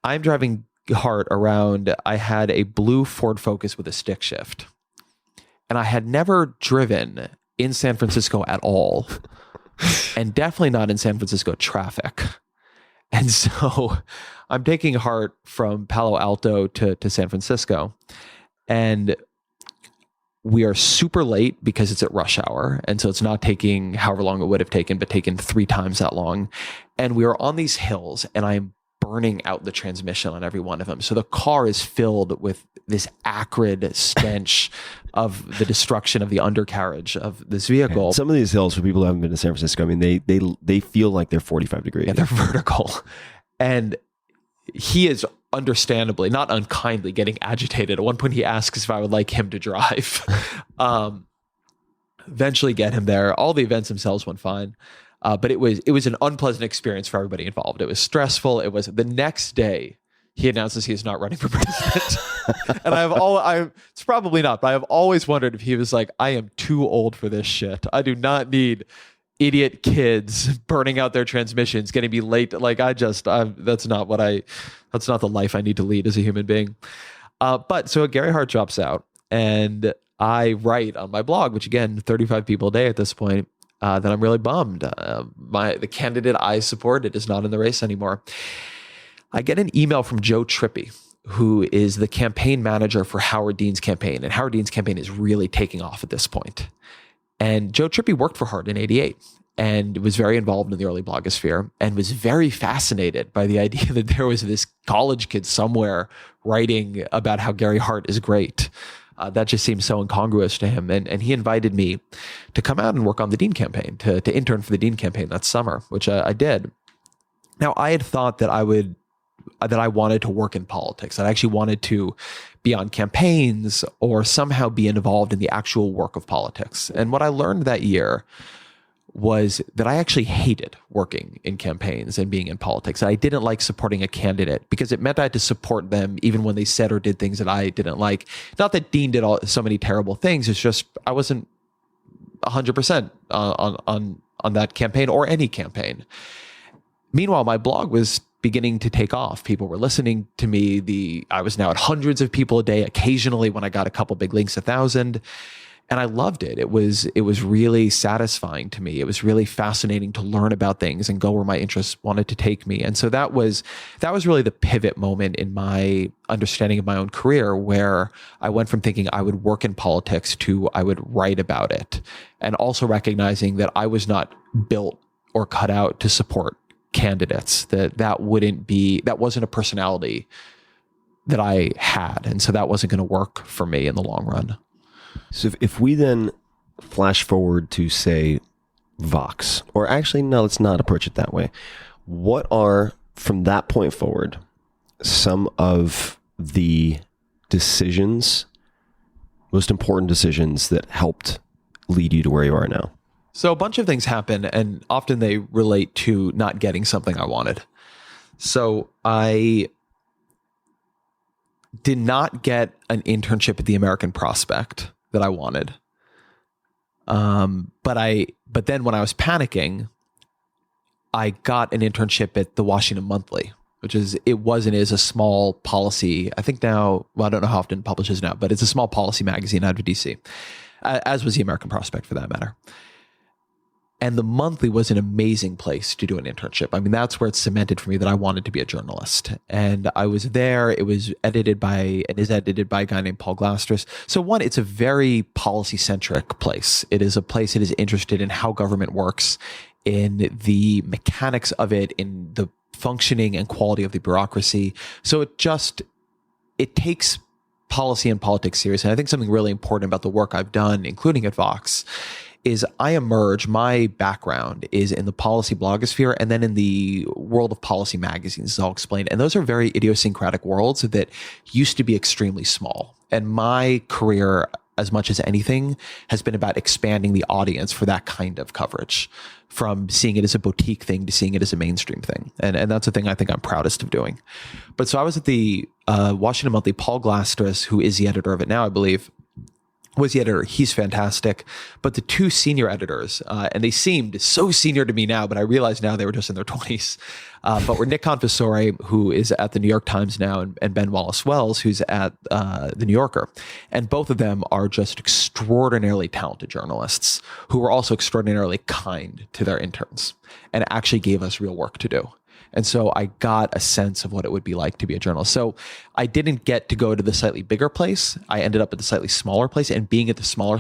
I'm driving Hart around. I had a blue Ford Focus with a stick shift, and I had never driven in San Francisco at all, and definitely not in San Francisco traffic. And so I'm taking Hart from Palo Alto to San Francisco, and we are super late because it's at rush hour. And so it's not taking however long it would have taken, but taken 3 times that long. And we are on these hills, and I'm burning out the transmission on every one of them. So the car is filled with this acrid stench of the destruction of the undercarriage of this vehicle. And some of these hills, for people who haven't been to San Francisco, I mean, they feel like they're 45 degrees. Yeah, they're vertical. And he is understandably, not unkindly, getting agitated. At one point, he asks if I would like him to drive. Eventually get him there. All the events themselves went fine. But it was an unpleasant experience for everybody involved. It was stressful. It was the next day he announces he is not running for president. And it's probably not, but I have always wondered if he was like, I am too old for this shit. I do not need idiot kids burning out their transmissions, getting me late. Like that's not the life I need to lead as a human being. But so Gary Hart drops out, and I write on my blog, which again, 35 people a day at this point, that I'm really bummed. The candidate I supported is not in the race anymore. I get an email from Joe Trippi, who is the campaign manager for Howard Dean's campaign. And Howard Dean's campaign is really taking off at this point. And Joe Trippi worked for Hart in '88 and was very involved in the early blogosphere and was very fascinated by the idea that there was this college kid somewhere writing about how Gary Hart is great. That just seems so incongruous to him. And he invited me to come out and work on the Dean campaign, to intern for the Dean campaign that summer, which I did. Now, I had thought that I wanted to work in politics. I actually wanted to be on campaigns or somehow be involved in the actual work of politics. And what I learned that year was that I actually hated working in campaigns and being in politics. I didn't like supporting a candidate because it meant I had to support them even when they said or did things that I didn't like. Not that Dean did so many terrible things. It's just I wasn't 100% on that campaign or any campaign. Meanwhile, my blog was beginning to take off. People were listening to me. I was now at hundreds of people a day. Occasionally, when I got a couple big links, 1,000. And I loved it. It was really satisfying to me. It was really fascinating to learn about things and go where my interests wanted to take me. And so that was really the pivot moment in my understanding of my own career, where I went from thinking I would work in politics to I would write about it, and also recognizing that I was not built or cut out to support candidates. That wasn't a personality that I had, and so that wasn't going to work for me in the long run. So if we then flash forward to, say, Vox, or actually, no, let's not approach it that way. What are, from that point forward, some of the decisions, most important decisions that helped lead you to where you are now? So a bunch of things happen, and often they relate to not getting something I wanted. So I did not get an internship at the American Prospect that I wanted. But then when I was panicking, I got an internship at the Washington Monthly, which is a small policy. I think now, well, I don't know how often it publishes now, but it's a small policy magazine out of DC, as was the American Prospect for that matter. And the Monthly was an amazing place to do an internship. I mean, that's where it cemented for me that I wanted to be a journalist. And I was there. It was edited by a guy named Paul Glasters. So one, it's a very policy-centric place. It is a place that is interested in how government works, in the mechanics of it, in the functioning and quality of the bureaucracy. So it takes policy and politics seriously. And I think something really important about the work I've done, including at Vox, is my background is in the policy blogosphere and then in the world of policy magazines, as I'll explain. And those are very idiosyncratic worlds that used to be extremely small. And my career, as much as anything, has been about expanding the audience for that kind of coverage, from seeing it as a boutique thing to seeing it as a mainstream thing. And that's a thing I think I'm proudest of doing. But so I was at the Washington Monthly. Paul Glasters, who is the editor of it now, I believe, was the editor. He's fantastic. But the two senior editors, and they seemed so senior to me now, but I realized now they were just in their 20s, but were Nick Confessore, who is at the New York Times now, and Ben Wallace-Wells, who's at the New Yorker. And both of them are just extraordinarily talented journalists who were also extraordinarily kind to their interns and actually gave us real work to do. And so I got a sense of what it would be like to be a journalist. So I didn't get to go to the slightly bigger place. I ended up at the slightly smaller place. And being at the smaller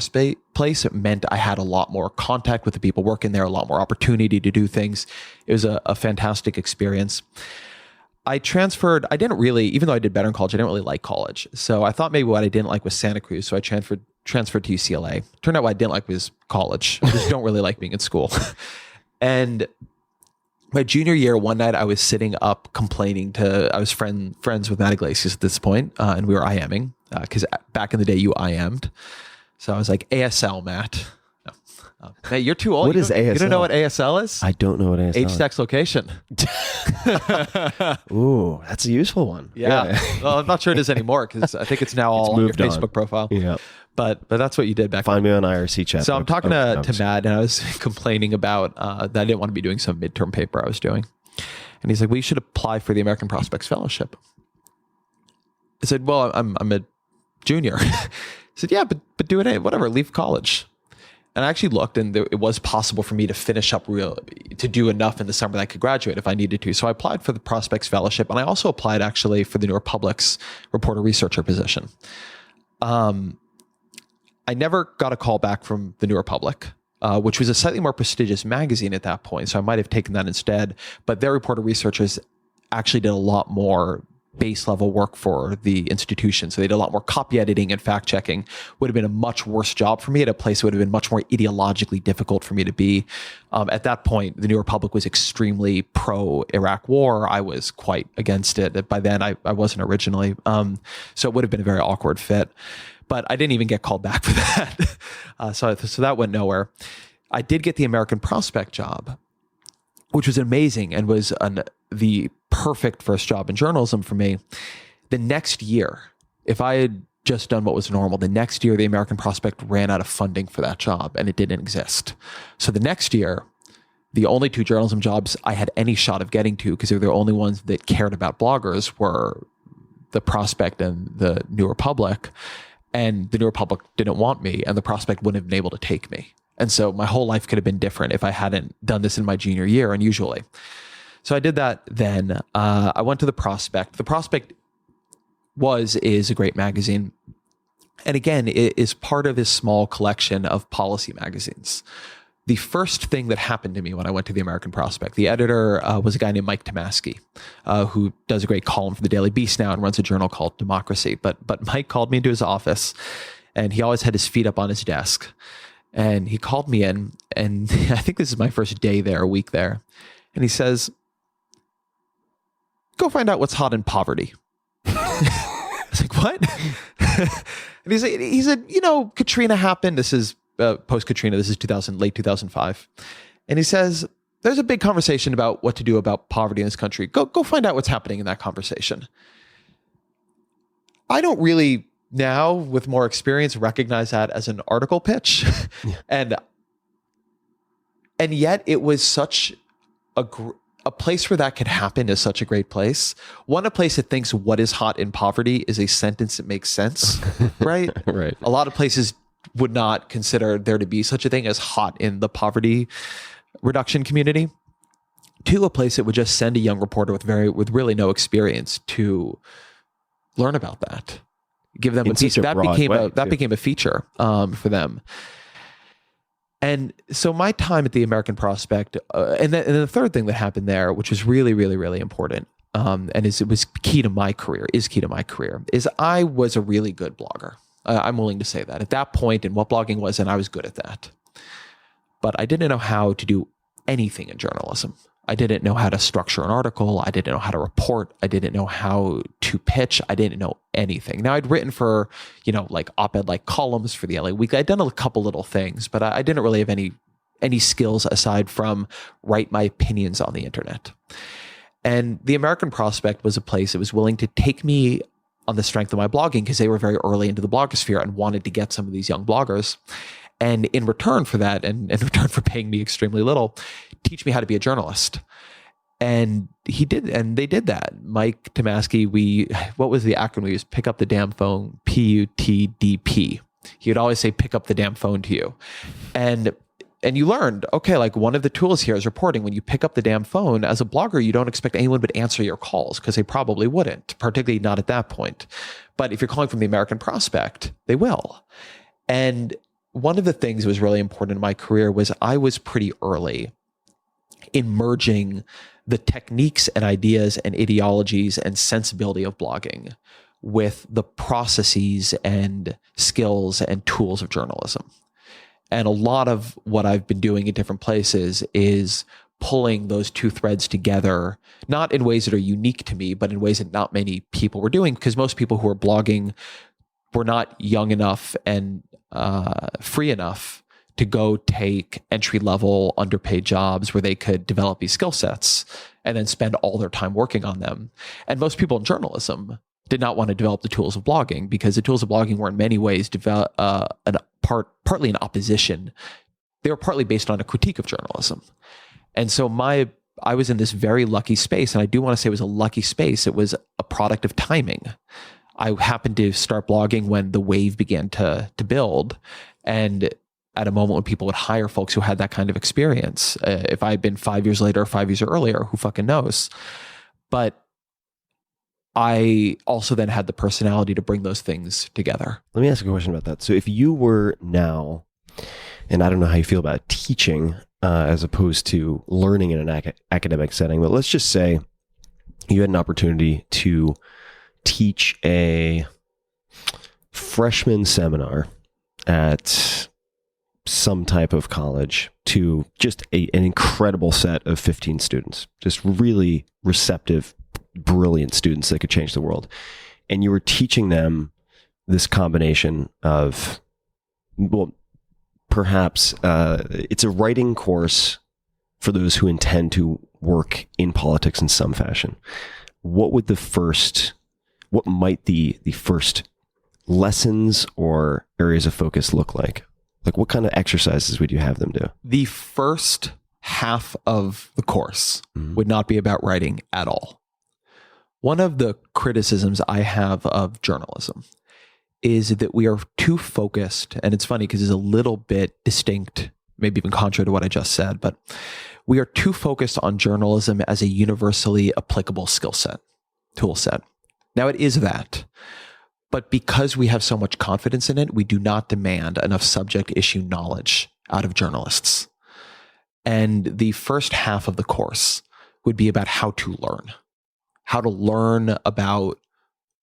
place, it meant I had a lot more contact with the people working there, a lot more opportunity to do things. It was a fantastic experience. I transferred. I didn't really, even though I did better in college, I didn't really like college. So I thought maybe what I didn't like was Santa Cruz. So I transferred to UCLA. Turned out what I didn't like was college. I just don't really like being in school. And my junior year, one night I was sitting up complaining I was friends with Matt Iglesias at this point, and we were IMing, because back in the day you IM'd. So I was like, ASL, Matt. No. Matt, you're too old. What is ASL? You don't know what ASL is? I don't know what ASL Age, is. sex, location. Ooh, that's a useful one. Yeah. Well, I'm not sure it is anymore, because I think it's now all on your Facebook profile. Yeah. But that's what you did back Find then. me on IRC chat. So I'm talking to Matt, and I was complaining about that I didn't want to be doing some midterm paper I was doing. And he's like, well, you should apply for the American Prospects Fellowship. I said, well, I'm a junior. He said, yeah, but do it, whatever, leave college. And I actually looked, and it was possible for me to finish up to do enough in the summer that I could graduate if I needed to. So I applied for the Prospects Fellowship, and I also applied actually for the New Republic's reporter researcher position. I never got a call back from the New Republic, which was a slightly more prestigious magazine at that point. So I might have taken that instead. But their reporter researchers actually did a lot more base level work for the institution. So they did a lot more copy editing and fact checking. Would have been a much worse job for me at a place that would have been much more ideologically difficult for me to be. At that point, the New Republic was extremely pro-Iraq war. I was quite against it. By then, I wasn't originally. So it would have been a very awkward fit. But I didn't even get called back for that. So that went nowhere. I did get the American Prospect job, which was amazing and was the perfect first job in journalism for me. The next year, if I had just done what was normal, the next year the American Prospect ran out of funding for that job and it didn't exist. So the next year, the only two journalism jobs I had any shot of getting to, because they were the only ones that cared about bloggers, were the Prospect and the New Republic. And the New Republic didn't want me, and the Prospect wouldn't have been able to take me. And so my whole life could have been different if I hadn't done this in my junior year, unusually. So I did that then. I went to the Prospect. The Prospect is a great magazine. And again, it is part of this small collection of policy magazines. The first thing that happened to me when I went to the American Prospect, the editor was a guy named Mike Tomasky, who does a great column for the Daily Beast now and runs a journal called Democracy. But Mike called me into his office, and he always had his feet up on his desk. And he called me in, and I think this is my first day there, a week there. And he says, go find out what's hot in poverty. I was like, what? And he said, Katrina happened. This is post Katrina. This is late 2005. And he says, there's a big conversation about what to do about poverty in this country. Go find out what's happening in that conversation. I don't really now, with more experience, recognize that as an article pitch. And yet it was such a place where that could happen is such a great place. A place that thinks what is hot in poverty is a sentence that makes sense, right? Right. A lot of places would not consider there to be such a thing as hot in the poverty reduction community. To a place that would just send a young reporter with really no experience to learn about that. Give them a feature. That became a feature for them. And so my time at the American Prospect, and then the third thing that happened there, which was really, really, really important, it was key to my career, is I was a really good blogger. I'm willing to say that. At that point, and what blogging was, and I was good at that. But I didn't know how to do anything in journalism. I didn't know how to structure an article. I didn't know how to report. I didn't know how to pitch. I didn't know anything. Now, I'd written for, like op-ed-like columns for the LA Weekly. I'd done a couple little things, but I didn't really have any skills aside from write my opinions on the internet. And the American Prospect was a place that was willing to take me on the strength of my blogging because they were very early into the blogosphere and wanted to get some of these young bloggers. And in return for that, and in return for paying me extremely little, teach me how to be a journalist. And they did that. Mike Tomasky, what was the acronym we used? Pick up the damn phone, PUTDP. He would always say, pick up the damn phone to you. And you learned, okay, like one of the tools here is reporting. When you pick up the damn phone, as a blogger, you don't expect anyone would answer your calls because they probably wouldn't, particularly not at that point. But if you're calling from the American Prospect, they will. And one of the things that was really important in my career was I was pretty early in merging the techniques and ideas and ideologies and sensibility of blogging with the processes and skills and tools of journalism. And a lot of what I've been doing in different places is pulling those two threads together, not in ways that are unique to me, but in ways that not many people were doing, because most people who are blogging were not young enough and free enough to go take entry-level underpaid jobs where they could develop these skill sets and then spend all their time working on them. And most people in journalism did not want to develop the tools of blogging because the tools of blogging were in many ways partly in opposition. They were partly based on a critique of journalism. And so I was in this very lucky space, and I do want to say it was a lucky space. It was a product of timing. I happened to start blogging when the wave began to build, and at a moment when people would hire folks who had that kind of experience. If I had been 5 years later or 5 years earlier, who fucking knows? But I also then had the personality to bring those things together. Let me ask a question about that. So if you were now, and I don't know how you feel about teaching as opposed to learning in an academic setting, but let's just say you had an opportunity to teach a freshman seminar at some type of college to just an incredible set of 15 students, just really receptive, brilliant students that could change the world. And you were teaching them this combination of, well, perhaps it's a writing course for those who intend to work in politics in some fashion. What might the first lessons or areas of focus look like? Like, what kind of exercises would you have them do? The first half of the course would not be about writing at all. One of the criticisms I have of journalism is that we are too focused, and it's funny because it's a little bit distinct, maybe even contrary to what I just said, but we are too focused on journalism as a universally applicable skill set, tool set. Now, it is that. But because we have so much confidence in it, we do not demand enough subject issue knowledge out of journalists. And the first half of the course would be about how to learn about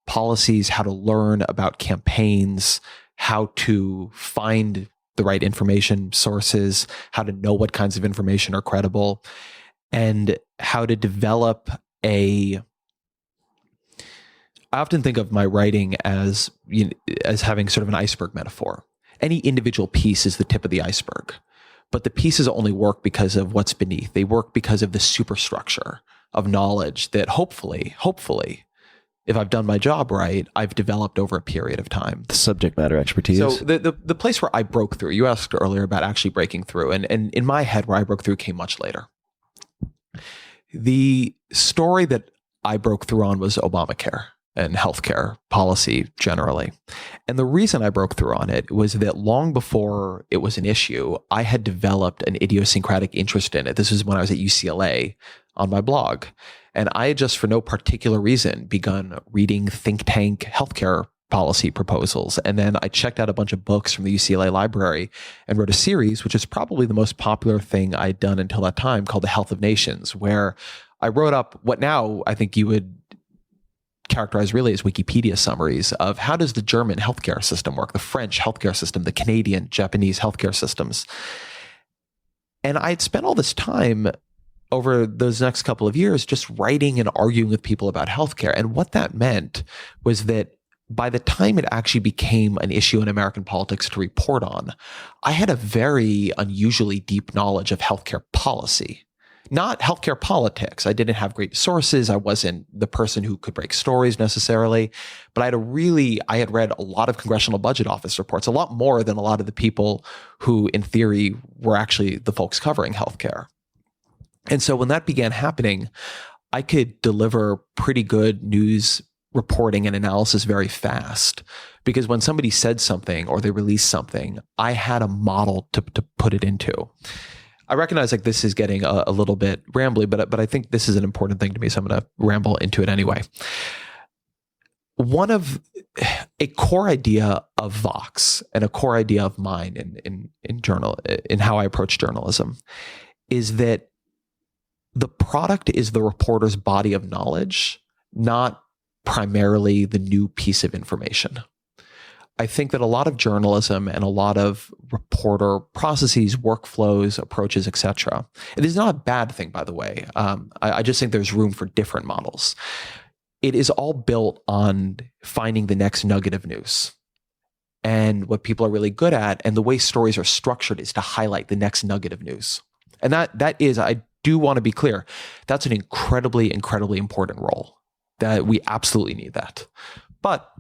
policies, how to learn about campaigns, how to find the right information sources, how to know what kinds of information are credible, and how to develop a I often think of my writing as as having sort of an iceberg metaphor. Any individual piece is the tip of the iceberg, but the pieces only work because of what's beneath. They work because of the superstructure of knowledge that hopefully, if I've done my job right, I've developed over a period of time. The subject matter expertise. So the place where I broke through, you asked earlier about actually breaking through, and in my head where I broke through came much later. The story that I broke through on was Obamacare and healthcare policy generally. And the reason I broke through on it was that long before it was an issue, I had developed an idiosyncratic interest in it. This was when I was at UCLA on my blog. And I had just for no particular reason begun reading think tank healthcare policy proposals. And then I checked out a bunch of books from the UCLA library and wrote a series, which is probably the most popular thing I'd done until that time, called The Health of Nations, where I wrote up what now I think you would characterize really as Wikipedia summaries of how does the German healthcare system work, the French healthcare system, the Canadian, Japanese healthcare systems. And I had spent all this time over those next couple of years just writing and arguing with people about healthcare. And what that meant was that by the time it actually became an issue in American politics to report on, I had a very unusually deep knowledge of healthcare policy. Not healthcare politics. I didn't have great sources. I wasn't the person who could break stories necessarily, but I had read a lot of Congressional Budget Office reports, a lot more than a lot of the people who in theory were actually the folks covering healthcare. And so when that began happening, I could deliver pretty good news reporting and analysis very fast, because when somebody said something or they released something, I had a model to put it into. I recognize like this is getting a little bit rambly, but I think this is an important thing to me, so I'm going to ramble into it anyway. One of a core idea of Vox and a core idea of mine in how I approach journalism is that the product is the reporter's body of knowledge, not primarily the new piece of information. I think that a lot of journalism and a lot of reporter processes, workflows, approaches, etc. It is not a bad thing, by the way. I just think there's room for different models. It is all built on finding the next nugget of news. And what people are really good at, and the way stories are structured, is to highlight the next nugget of news. And that is, I do want to be clear, that's an incredibly, incredibly important role. That we absolutely need that. But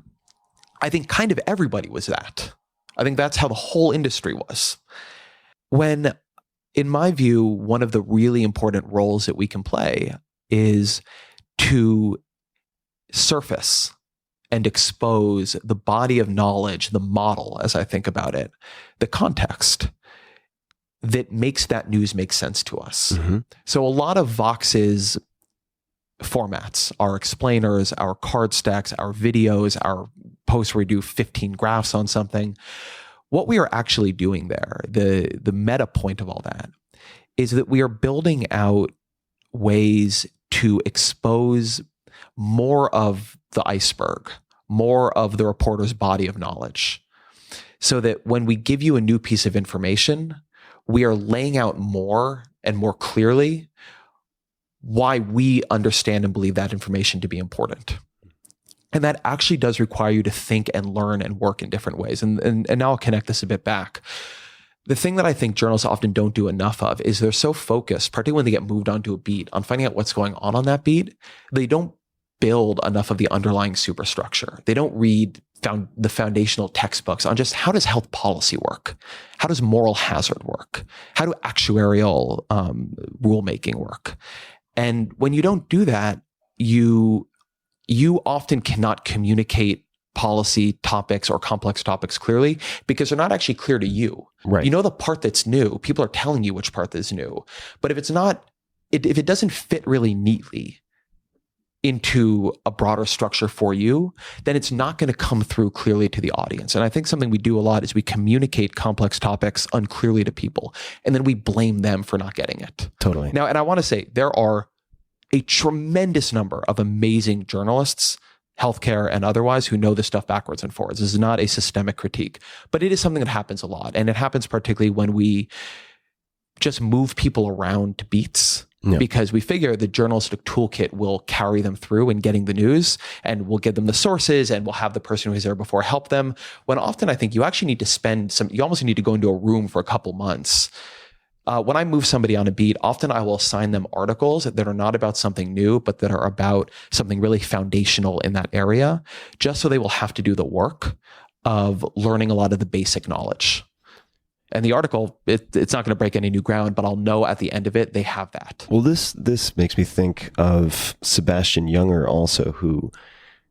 I think kind of everybody was that. I think that's how the whole industry was. When, in my view, one of the really important roles that we can play is to surface and expose the body of knowledge, the model, as I think about it, the context that makes that news make sense to us. Mm-hmm. So a lot of Vox's formats, our explainers, our card stacks, our videos, our posts where we do 15 graphs on something. What we are actually doing there, the meta point of all that, is that we are building out ways to expose more of the iceberg, more of the reporter's body of knowledge, so that when we give you a new piece of information, we are laying out more and more clearly why we understand and believe that information to be important. And that actually does require you to think and learn and work in different ways. And now I'll connect this a bit back. The thing that I think journalists often don't do enough of is they're so focused, particularly when they get moved onto a beat, on finding out what's going on that beat. They don't build enough of the underlying superstructure. They don't read the foundational textbooks on just how does health policy work? How does moral hazard work? How do actuarial rulemaking work? And when you don't do that, you often cannot communicate policy topics or complex topics clearly because they're not actually clear to you. Right. You know the part that's new. People are telling you which part is new. But if if it doesn't fit really neatly into a broader structure for you, then it's not going to come through clearly to the audience. And I think something we do a lot is we communicate complex topics unclearly to people, and then we blame them for not getting it. Totally. Now, and I want to say there are a tremendous number of amazing journalists, healthcare and otherwise, who know this stuff backwards and forwards. This is not a systemic critique, but it is something that happens a lot. And it happens particularly when we just move people around to beats Yeah. because we figure the journalistic toolkit will carry them through in getting the news, and we'll give them the sources, and we'll have the person who was there before help them. When often I think you actually need to you almost need to go into a room for a couple months. When I move somebody on a beat, often I will assign them articles that are not about something new, but that are about something really foundational in that area, just so they will have to do the work of learning a lot of the basic knowledge. And the article, it's not going to break any new ground, but I'll know at the end of it, they have that. Well, this makes me think of Sebastian Junger also, who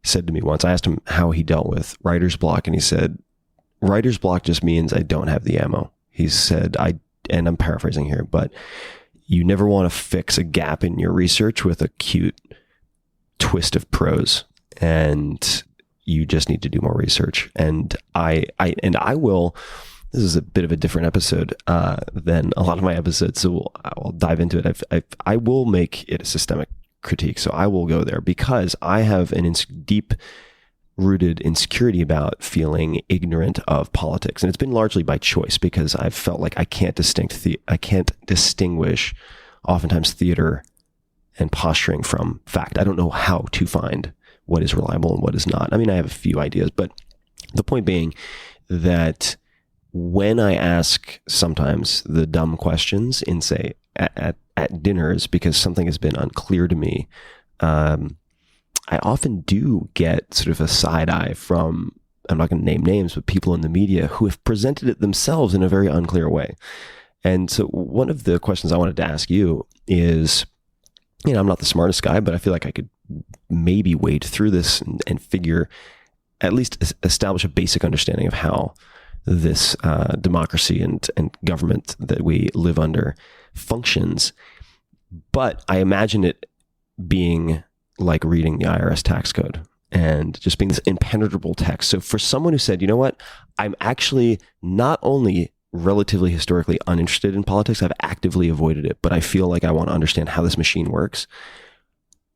said to me once, I asked him how he dealt with writer's block, and he said, writer's block just means I don't have the ammo. He said, and I'm paraphrasing here, but you never want to fix a gap in your research with a cute twist of prose, and you just need to do more research. And I will. This is a bit of a different episode than a lot of my episodes, so I'll dive into it. I will make it a systemic critique, so I will go there because I have an deep-rooted insecurity about feeling ignorant of politics, and it's been largely by choice because I've felt like I can't distinguish oftentimes theater and posturing from fact. I don't know how to find what is reliable and what is not. I mean, I have a few ideas, but the point being that when I ask sometimes the dumb questions in, say, at dinners because something has been unclear to me, I often do get sort of a side eye from, I'm not going to name names, but people in the media who have presented it themselves in a very unclear way. And so one of the questions I wanted to ask you is, I'm not the smartest guy, but I feel like I could maybe wade through this and figure, at least establish a basic understanding of how this democracy and government that we live under functions. But I imagine it being like reading the IRS tax code and just being this impenetrable text. So for someone who said, you know what, I'm actually not only relatively historically uninterested in politics, I've actively avoided it, but I feel like I want to understand how this machine works.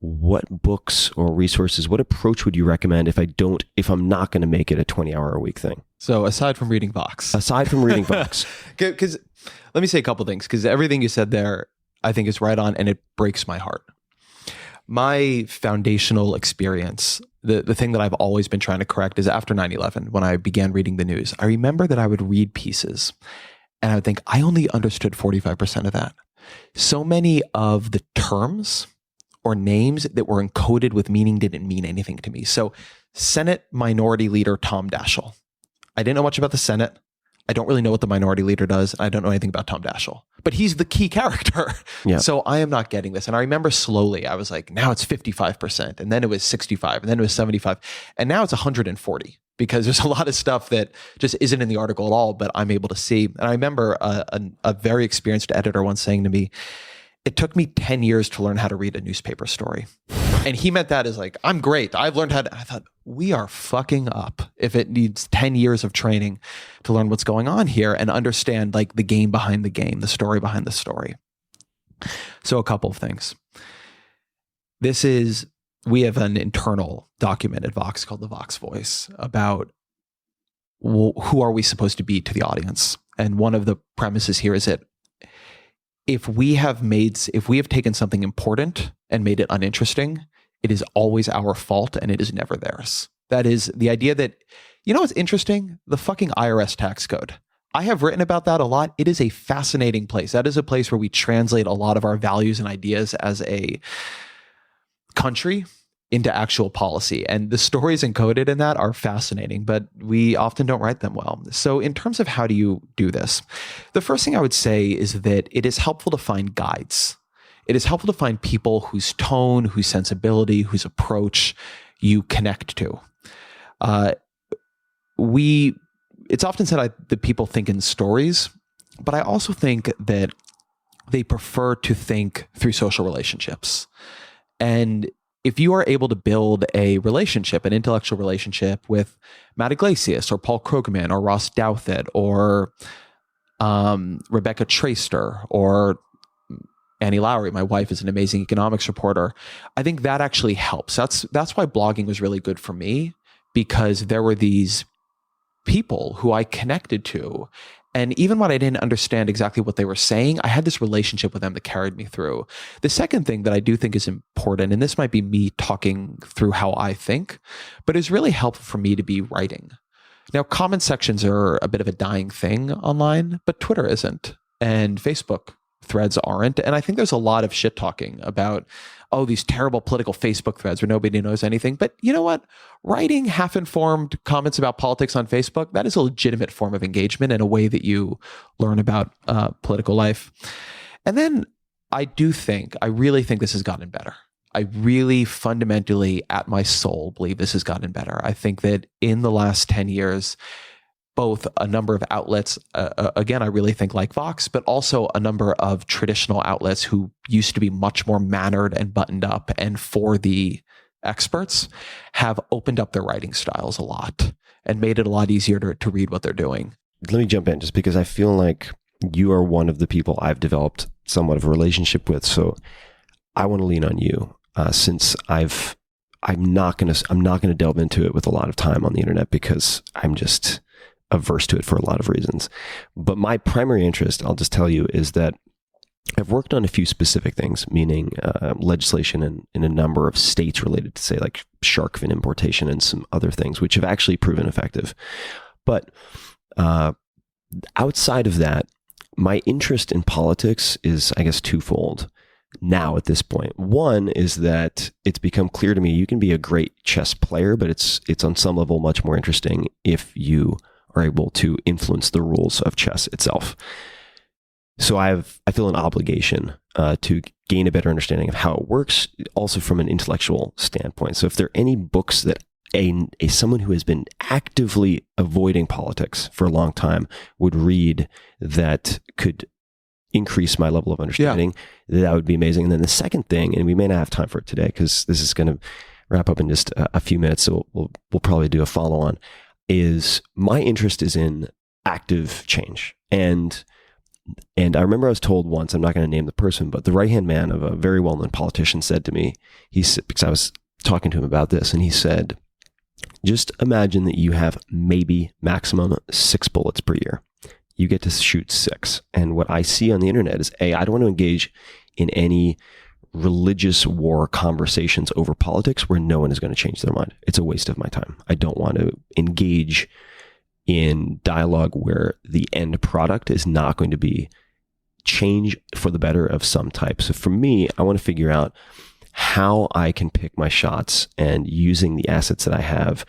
What books or resources, what approach would you recommend if I'm not going to make it a 20-hour a week thing? So aside from reading Vox. Because let me say a couple things, because everything you said there, I think is right on, and it breaks my heart. My foundational experience, the thing that I've always been trying to correct is after 9/11, when I began reading the news, I remember that I would read pieces and I would think, I only understood 45% of that. So many of the terms or names that were encoded with meaning didn't mean anything to me. So Senate Minority Leader Tom Daschle. I didn't know much about the Senate. I don't really know what the minority leader does. I don't know anything about Tom Daschle, but he's the key character. Yeah. So I am not getting this. And I remember slowly, I was like, now it's 55%. And then it was 65. And then it was 75. And now it's 140 because there's a lot of stuff that just isn't in the article at all, but I'm able to see. And I remember a very experienced editor once saying to me, it took me 10 years to learn how to read a newspaper story. And he meant that as like, I'm great. I've learned how to, I thought, we are fucking up if it needs 10 years of training to learn what's going on here and understand like the game behind the game, the story behind the story. So a couple of things. We have an internal document at Vox called the Vox Voice about who are we supposed to be to the audience. And one of the premises here is that if we have taken something important and made it uninteresting, it is always our fault and it is never theirs. That is the idea that, you know what's interesting? The fucking IRS tax code. I have written about that a lot. It is a fascinating place. That is a place where we translate a lot of our values and ideas as a country into actual policy. And the stories encoded in that are fascinating, but we often don't write them well. So in terms of how do you do this, the first thing I would say is that it is helpful to find guides. It is helpful to find people whose tone, whose sensibility, whose approach you connect to. It's often said that people think in stories, but I also think that they prefer to think through social relationships. And if you are able to build a relationship, an intellectual relationship with Matt Iglesias or Paul Krugman or Ross Douthat or Rebecca Traister or Annie Lowry, my wife is an amazing economics reporter, I think that actually helps. That's why blogging was really good for me, because there were these people who I connected to And even when I didn't understand exactly what they were saying, I had this relationship with them that carried me through. The second thing that I do think is important, and this might be me talking through how I think, but it's really helpful for me to be writing. Now, comment sections are a bit of a dying thing online, but Twitter isn't, and Facebook threads aren't. And I think there's a lot of shit talking about, oh, these terrible political Facebook threads where nobody knows anything. But you know what? Writing half-informed comments about politics on Facebook, that is a legitimate form of engagement and a way that you learn about political life. And then I really think this has gotten better. I really fundamentally, at my soul, believe this has gotten better. I think that in the last 10 years, both a number of outlets, again, I really think like Vox, but also a number of traditional outlets who used to be much more mannered and buttoned up and for the experts, have opened up their writing styles a lot and made it a lot easier to read what they're doing. Let me jump in just because I feel like you are one of the people I've developed somewhat of a relationship with. So I want to lean on you since I'm not going to delve into it with a lot of time on the internet because I'm just averse to it for a lot of reasons. But my primary interest, I'll just tell you, is that I've worked on a few specific things, meaning legislation in a number of states related to, say, like shark fin importation and some other things, which have actually proven effective. But outside of that, my interest in politics is, I guess, twofold now at this point. One is that it's become clear to me you can be a great chess player, but it's on some level much more interesting if you are able to influence the rules of chess itself. So I feel an obligation to gain a better understanding of how it works, also from an intellectual standpoint. So if there are any books that someone who has been actively avoiding politics for a long time would read that could increase my level of understanding, that would be amazing. And then the second thing, and we may not have time for it today because this is going to wrap up in just a few minutes, so we'll probably do a follow-on, is my interest is in active change. And I remember I was told once, I'm not going to name the person, but the right-hand man of a very well-known politician said to me, because I was talking to him about this, and he said, just imagine that you have maybe maximum 6 bullets per year. You get to shoot 6. And what I see on the internet is, I don't want to engage in any religious war conversations over politics where no one is going to change their mind. It's a waste of my time. I don't want to engage in dialogue where the end product is not going to be change for the better of some type. So for me, I want to figure out how I can pick my shots and using the assets that I have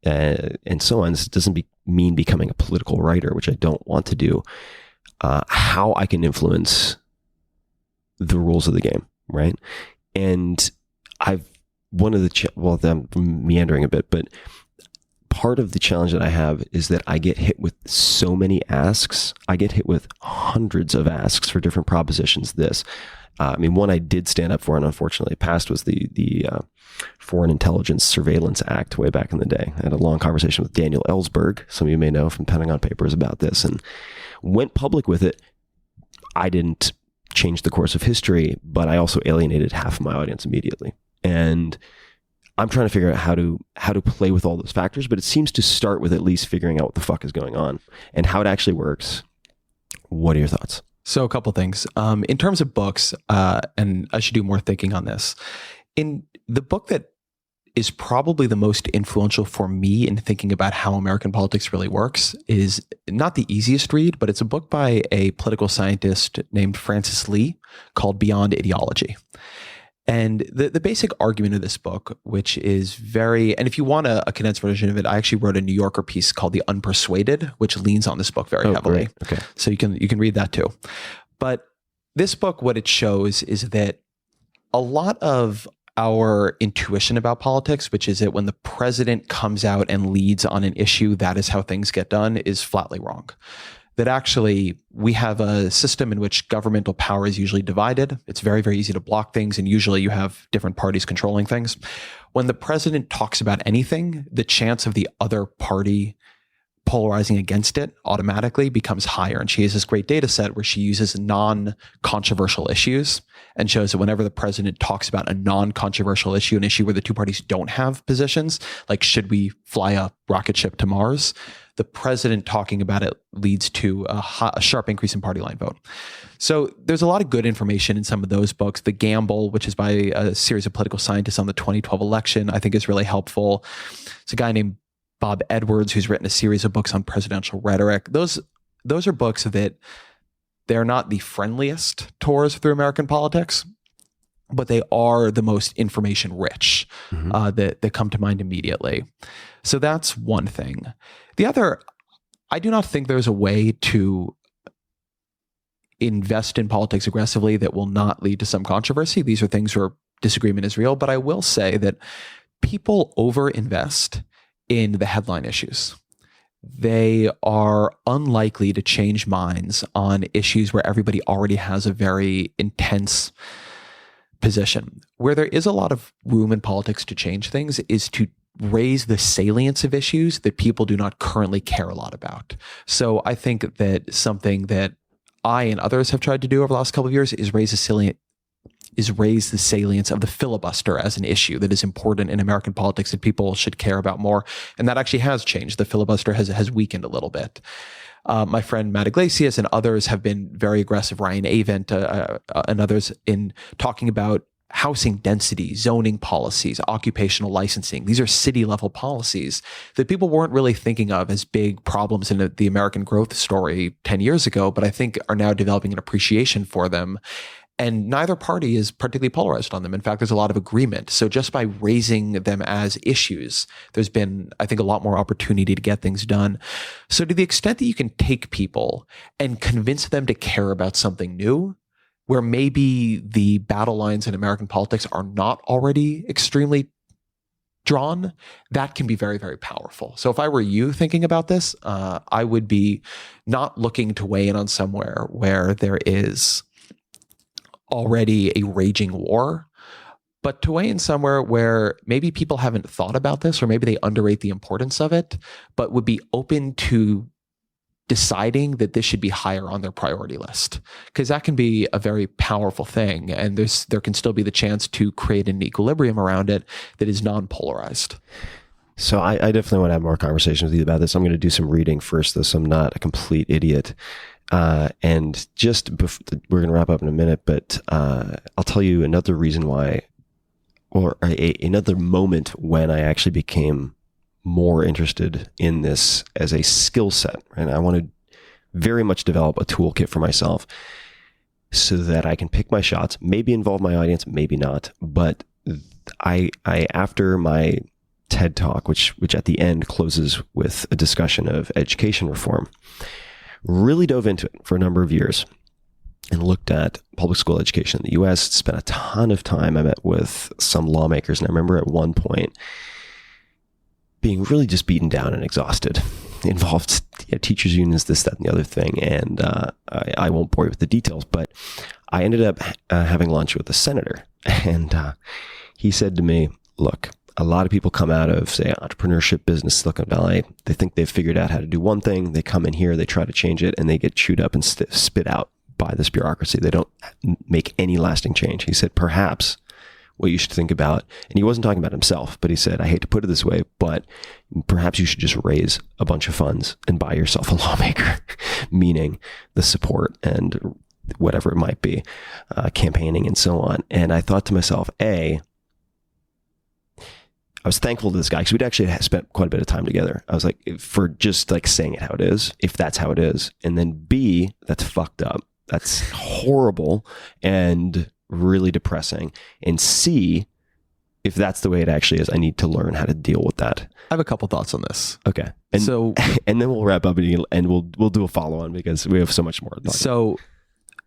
and so on. This doesn't mean becoming a political writer, which I don't want to do. How I can influence the rules of the game, right? And I'm meandering a bit, but part of the challenge that I have is that I get hit with so many asks. I get hit with hundreds of asks for different propositions. One I did stand up for and unfortunately passed was the Foreign Intelligence Surveillance Act way back in the day. I had a long conversation with Daniel Ellsberg, some of you may know from Pentagon Papers, about this, and went public with it. I didn't change the course of history, but I also alienated half of my audience immediately. And I'm trying to figure out how to play with all those factors, but it seems to start with at least figuring out what the fuck is going on and how it actually works. What are your thoughts? So a couple things. In terms of books, and I should do more thinking on this. In the book that is probably the most influential for me in thinking about how American politics really works is not the easiest read, but it's a book by a political scientist named Francis Lee called Beyond Ideology. And the basic argument of this book, which is and if you want a condensed version of it, I actually wrote a New Yorker piece called The Unpersuaded, which leans on this book very heavily. Great. Okay. So you can read that too. But this book, what it shows is that a lot of our intuition about politics, which is that when the president comes out and leads on an issue, that is how things get done, is flatly wrong. That actually we have a system in which governmental power is usually divided. It's very, very easy to block things, and usually you have different parties controlling things. When the president talks about anything, the chance of the other party polarizing against it automatically becomes higher. And she has this great data set where she uses non-controversial issues and shows that whenever the president talks about a non-controversial issue, an issue where the two parties don't have positions, like should we fly a rocket ship to Mars, the president talking about it leads to a sharp increase in party line vote. So there's a lot of good information in some of those books. The Gamble, which is by a series of political scientists on the 2012 election, I think is really helpful. It's a guy named Bob Edwards, who's written a series of books on presidential rhetoric. Those are books that they're not the friendliest tours through American politics, but they are the most information rich that come to mind immediately. So that's one thing. The other, I do not think there's a way to invest in politics aggressively that will not lead to some controversy. These are things where disagreement is real, but I will say that people overinvest in the headline issues. They are unlikely to change minds on issues where everybody already has a very intense position. Where there is a lot of room in politics to change things is to raise the salience of issues that people do not currently care a lot about. So I think that something that I and others have tried to do over the last couple of years is raise the salience of the filibuster as an issue that is important in American politics that people should care about more. And that actually has changed. The filibuster has weakened a little bit. My friend Matt Iglesias and others have been very aggressive, Ryan Avent and others, in talking about housing density, zoning policies, occupational licensing. These are city level policies that people weren't really thinking of as big problems in the American growth story 10 years ago, but I think are now developing an appreciation for them. And neither party is particularly polarized on them. In fact, there's a lot of agreement. So just by raising them as issues, there's been, I think, a lot more opportunity to get things done. So to the extent that you can take people and convince them to care about something new, where maybe the battle lines in American politics are not already extremely drawn, that can be very, very powerful. So if I were you thinking about this, I would be not looking to weigh in on somewhere where there is already a raging war, but to weigh in somewhere where maybe people haven't thought about this, or maybe they underrate the importance of it, but would be open to deciding that this should be higher on their priority list, because that can be a very powerful thing. And there can still be the chance to create an equilibrium around it that is non-polarized. So I definitely want to have more conversations with you about this. I'm going to do some reading first, though, so I'm not a complete idiot. And just we're going to wrap up in a minute, but I'll tell you another reason why, or another moment when I actually became more interested in this as a skill set. And I want to very much develop a toolkit for myself so that I can pick my shots, maybe involve my audience, maybe not. But I after my TED Talk, which at the end closes with a discussion of education reform, really dove into it for a number of years and looked at public school education in the U.S., spent a ton of time. I met with some lawmakers, and I remember at one point being really just beaten down and exhausted. It involved teachers unions, this, that, and the other thing. And I won't bore you with the details, but I ended up having lunch with a senator. And he said to me, look, a lot of people come out of, say, entrepreneurship business, Silicon Valley. They think they've figured out how to do one thing. They come in here, they try to change it, and they get chewed up and spit out by this bureaucracy. They don't make any lasting change. He said, perhaps what you should think about, and he wasn't talking about himself, but he said, I hate to put it this way, but perhaps you should just raise a bunch of funds and buy yourself a lawmaker, meaning the support and whatever it might be, campaigning and so on. And I thought to myself, I was thankful to this guy because we'd actually spent quite a bit of time together. I was like, for just like saying it how it is, if that's how it is. And then B, that's fucked up. That's horrible and really depressing. And C, if that's the way it actually is, I need to learn how to deal with that. I have a couple thoughts on this. Okay. And so, and then we'll wrap up and we'll do a follow on because we have so much more to talk about.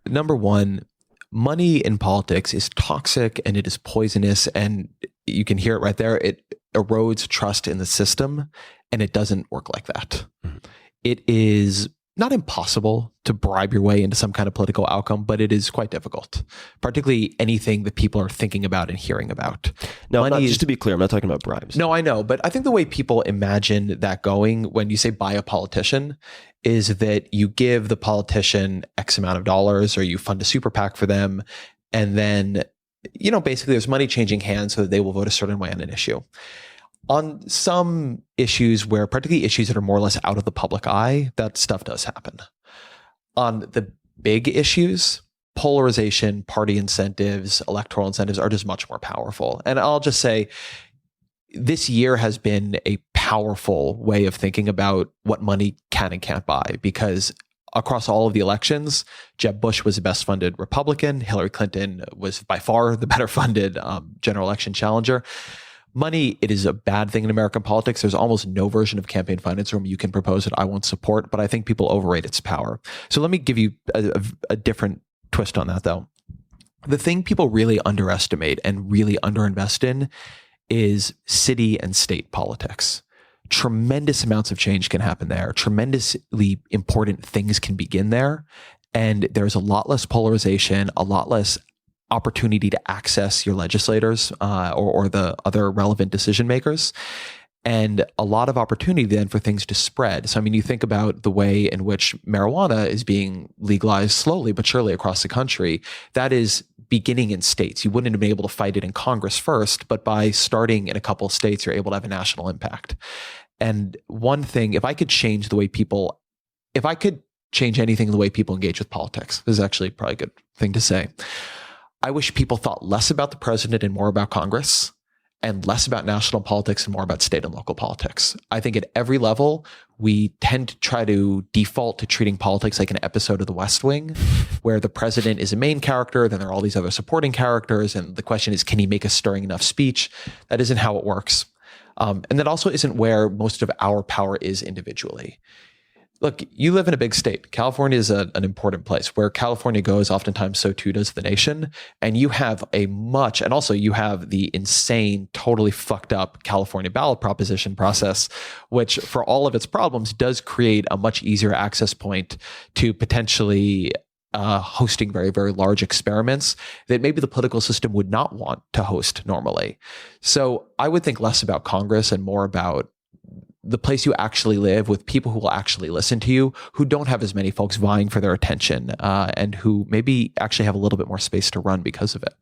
Number one, money in politics is toxic and it is poisonous, and you can hear it right there. It erodes trust in the system, and it doesn't work like that. Mm-hmm. It is not impossible to bribe your way into some kind of political outcome, but it is quite difficult, particularly anything that people are thinking about and hearing about. No, just to be clear, I'm not talking about bribes. No, I know. But I think the way people imagine that going when you say buy a politician is that you give the politician X amount of dollars or you fund a super PAC for them. And then, basically there's money changing hands so that they will vote a certain way on an issue. On some issues where, particularly issues that are more or less out of the public eye, that stuff does happen. On the big issues, polarization, party incentives, electoral incentives are just much more powerful. And I'll just say, this year has been a powerful way of thinking about what money can and can't buy, because across all of the elections, Jeb Bush was the best funded Republican. Hillary Clinton was by far the better funded general election challenger. Money, it is a bad thing in American politics. There's almost no version of campaign finance room you can propose that I won't support, but I think people overrate its power. So let me give you a different twist on that, though. The thing people really underestimate and really underinvest in is city and state politics. Tremendous amounts of change can happen there. Tremendously important things can begin there. And there's a lot less polarization, a lot less opportunity to access your legislators or the other relevant decision makers, and a lot of opportunity then for things to spread. So, I mean, you think about the way in which marijuana is being legalized slowly but surely across the country. That is beginning in states. You wouldn't have been able to fight it in Congress first, but by starting in a couple of states, you're able to have a national impact. And one thing, if I could change anything in the way people engage with politics, this is actually probably a good thing to say. I wish people thought less about the president and more about Congress, and less about national politics and more about state and local politics. I think at every level, we tend to try to default to treating politics like an episode of The West Wing, where the president is a main character, then there are all these other supporting characters, and the question is, can he make a stirring enough speech? That isn't how it works. And that also isn't where most of our power is individually. Look, you live in a big state. California is an important place. Where California goes, oftentimes so too does the nation. And you have and also you have the insane, totally fucked up California ballot proposition process, which for all of its problems does create a much easier access point to potentially hosting very, very large experiments that maybe the political system would not want to host normally. So I would think less about Congress and more about the place you actually live, with people who will actually listen to you, who don't have as many folks vying for their attention, and who maybe actually have a little bit more space to run because of it.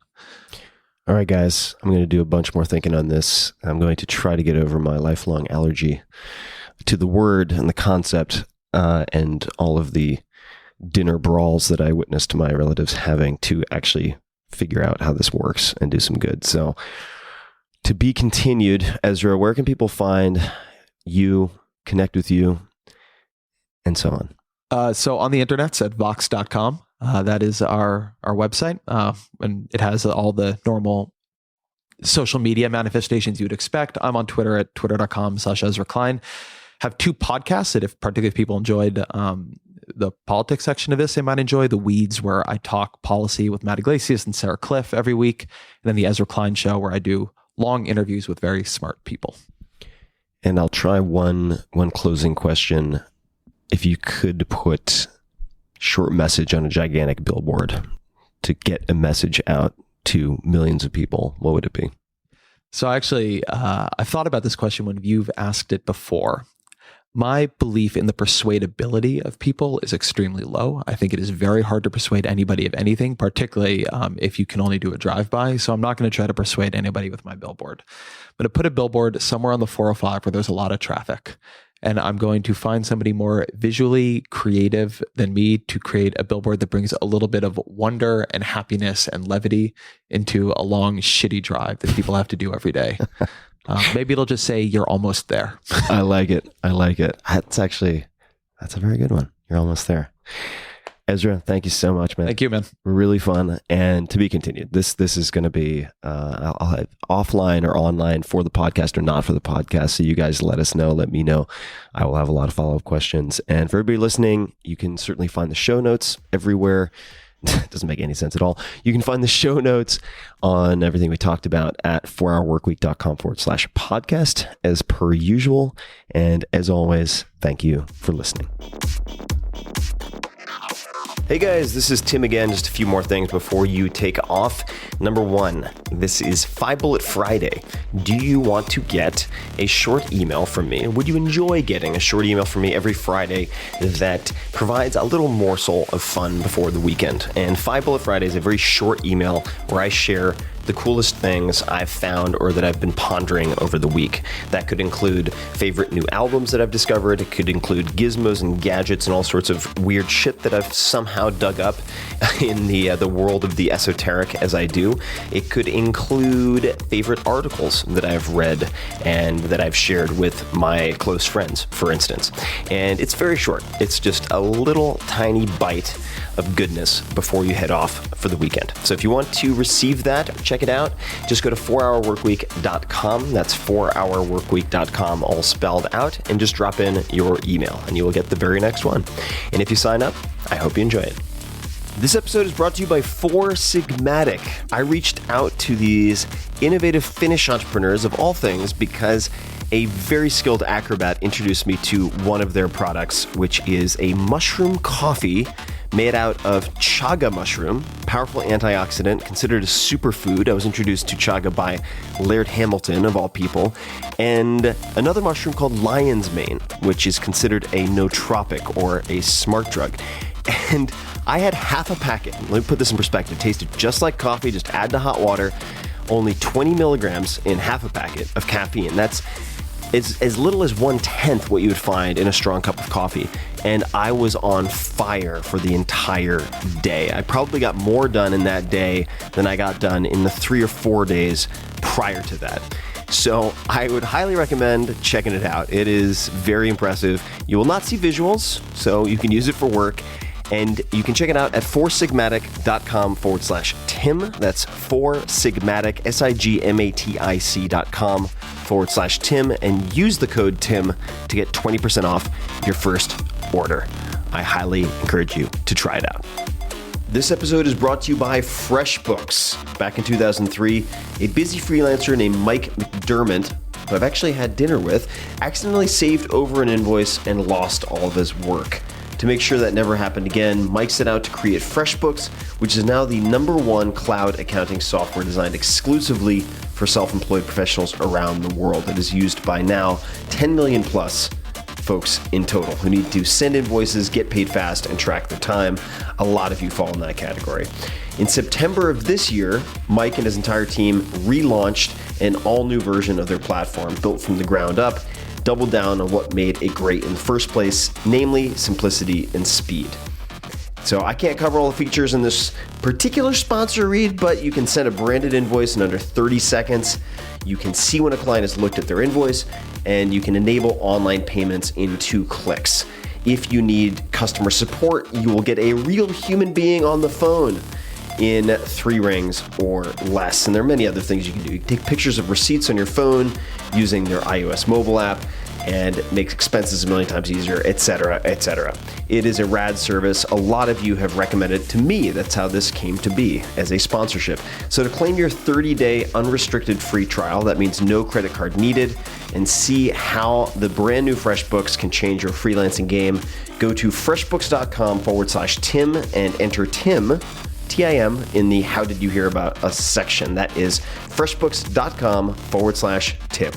All right, guys, I'm going to do a bunch more thinking on this. I'm going to try to get over my lifelong allergy to the word and the concept, and all of the dinner brawls that I witnessed my relatives having, to actually figure out how this works and do some good. So, to be continued. Ezra, where can people find you, connect with you, and so on? So on the internet's at vox.com. That is our website. And it has all the normal social media manifestations you would expect. I'm on Twitter at twitter.com/Ezra Klein. Have two podcasts that, if particularly people enjoyed the politics section of this, they might enjoy. The Weeds, where I talk policy with Matt Iglesias and Sarah Cliff every week. And then the Ezra Klein Show, where I do long interviews with very smart people. And I'll try one closing question. If you could put short message on a gigantic billboard to get a message out to millions of people, what would it be? So actually, I've thought about this question when you've asked it before. My belief in the persuadability of people is extremely low. I think it is very hard to persuade anybody of anything, particularly if you can only do a drive-by. So I'm not going to try to persuade anybody with my billboard. I'm going to put a billboard somewhere on the 405 where there's a lot of traffic. And I'm going to find somebody more visually creative than me to create a billboard that brings a little bit of wonder and happiness and levity into a long, shitty drive that people have to do every day. Maybe it'll just say, "You're almost there." I like it. That's a very good one. You're almost there. Ezra, thank you so much, man. Thank you, man. Really fun, and to be continued. This is going to be I'll have offline or online for the podcast or not for the podcast. So you guys let us know. Let me know. I will have a lot of follow-up questions. And for everybody listening, you can certainly find the show notes everywhere. It doesn't make any sense at all. You can find the show notes on everything we talked about at 4hourworkweek.com/podcast as per usual. And as always, thank you for listening. Hey guys, this is Tim again. Just a few more things before you take off. Number one, this is 5 Bullet Friday. Do you want to get a short email from me? Would you enjoy getting a short email from me every Friday that provides a little morsel of fun before the weekend? And 5 Bullet Friday is a very short email where I share the coolest things I've found or that I've been pondering over the week. That could include favorite new albums that I've discovered. It could include gizmos and gadgets and all sorts of weird shit that I've somehow dug up in the world of the esoteric as I do. It could include favorite articles that I've read and that I've shared with my close friends, for instance. And it's very short. It's just a little tiny bite of goodness before you head off for the weekend. So if you want to receive that, check it out. Just go to 4hourworkweek.com. That's 4hourworkweek.com, all spelled out, and just drop in your email and you will get the very next one. And if you sign up, I hope you enjoy it. This episode is brought to you by 4 Sigmatic. I reached out to these innovative Finnish entrepreneurs of all things because a very skilled acrobat introduced me to one of their products, which is a mushroom coffee made out of chaga mushroom, powerful antioxidant, considered a superfood. I was introduced to chaga by Laird Hamilton, of all people, and another mushroom called lion's mane, which is considered a nootropic or a smart drug. And I had half a packet. Let me put this in perspective. It tasted just like coffee, just add to hot water, only 20 milligrams in half a packet of caffeine. That's as little as 1/10 what you would find in a strong cup of coffee. And I was on fire for the entire day. I probably got more done in that day than I got done in the 3 or 4 days prior to that. So I would highly recommend checking it out. It is very impressive. You will not see visuals, so you can use it for work. And you can check it out at 4sigmatic.com/Tim. That's 4sigmatic, SIGMATIC.com/Tim, and use the code Tim to get 20% off your first order. I highly encourage you to try it out. This episode is brought to you by FreshBooks. Back in 2003, a busy freelancer named Mike McDermott, who I've actually had dinner with, accidentally saved over an invoice and lost all of his work. To make sure that never happened again, Mike set out to create FreshBooks, which is now the #1 cloud accounting software designed exclusively for self-employed professionals around the world. It is used by now 10 million plus folks in total who need to send invoices, get paid fast, and track their time. A lot of you fall in that category. In September of this year, Mike and his entire team relaunched an all-new version of their platform built from the ground up, doubled down on what made it great in the first place, namely simplicity and speed. So I can't cover all the features in this particular sponsor read, but you can send a branded invoice in under 30 seconds. You can see when a client has looked at their invoice, and you can enable online payments in 2 clicks. If you need customer support, you will get a real human being on the phone in 3 rings or less. And there are many other things you can do. You can take pictures of receipts on your phone using their iOS mobile app and make expenses a million times easier, etc., etc. It is a rad service. A lot of you have recommended it to me. That's how this came to be, as a sponsorship. So to claim your 30-day unrestricted free trial, that means no credit card needed, and see how the brand new FreshBooks can change your freelancing game, go to freshbooks.com/Tim and enter Tim, TIM, in the How Did You Hear About Us section. That is freshbooks.com/Tim.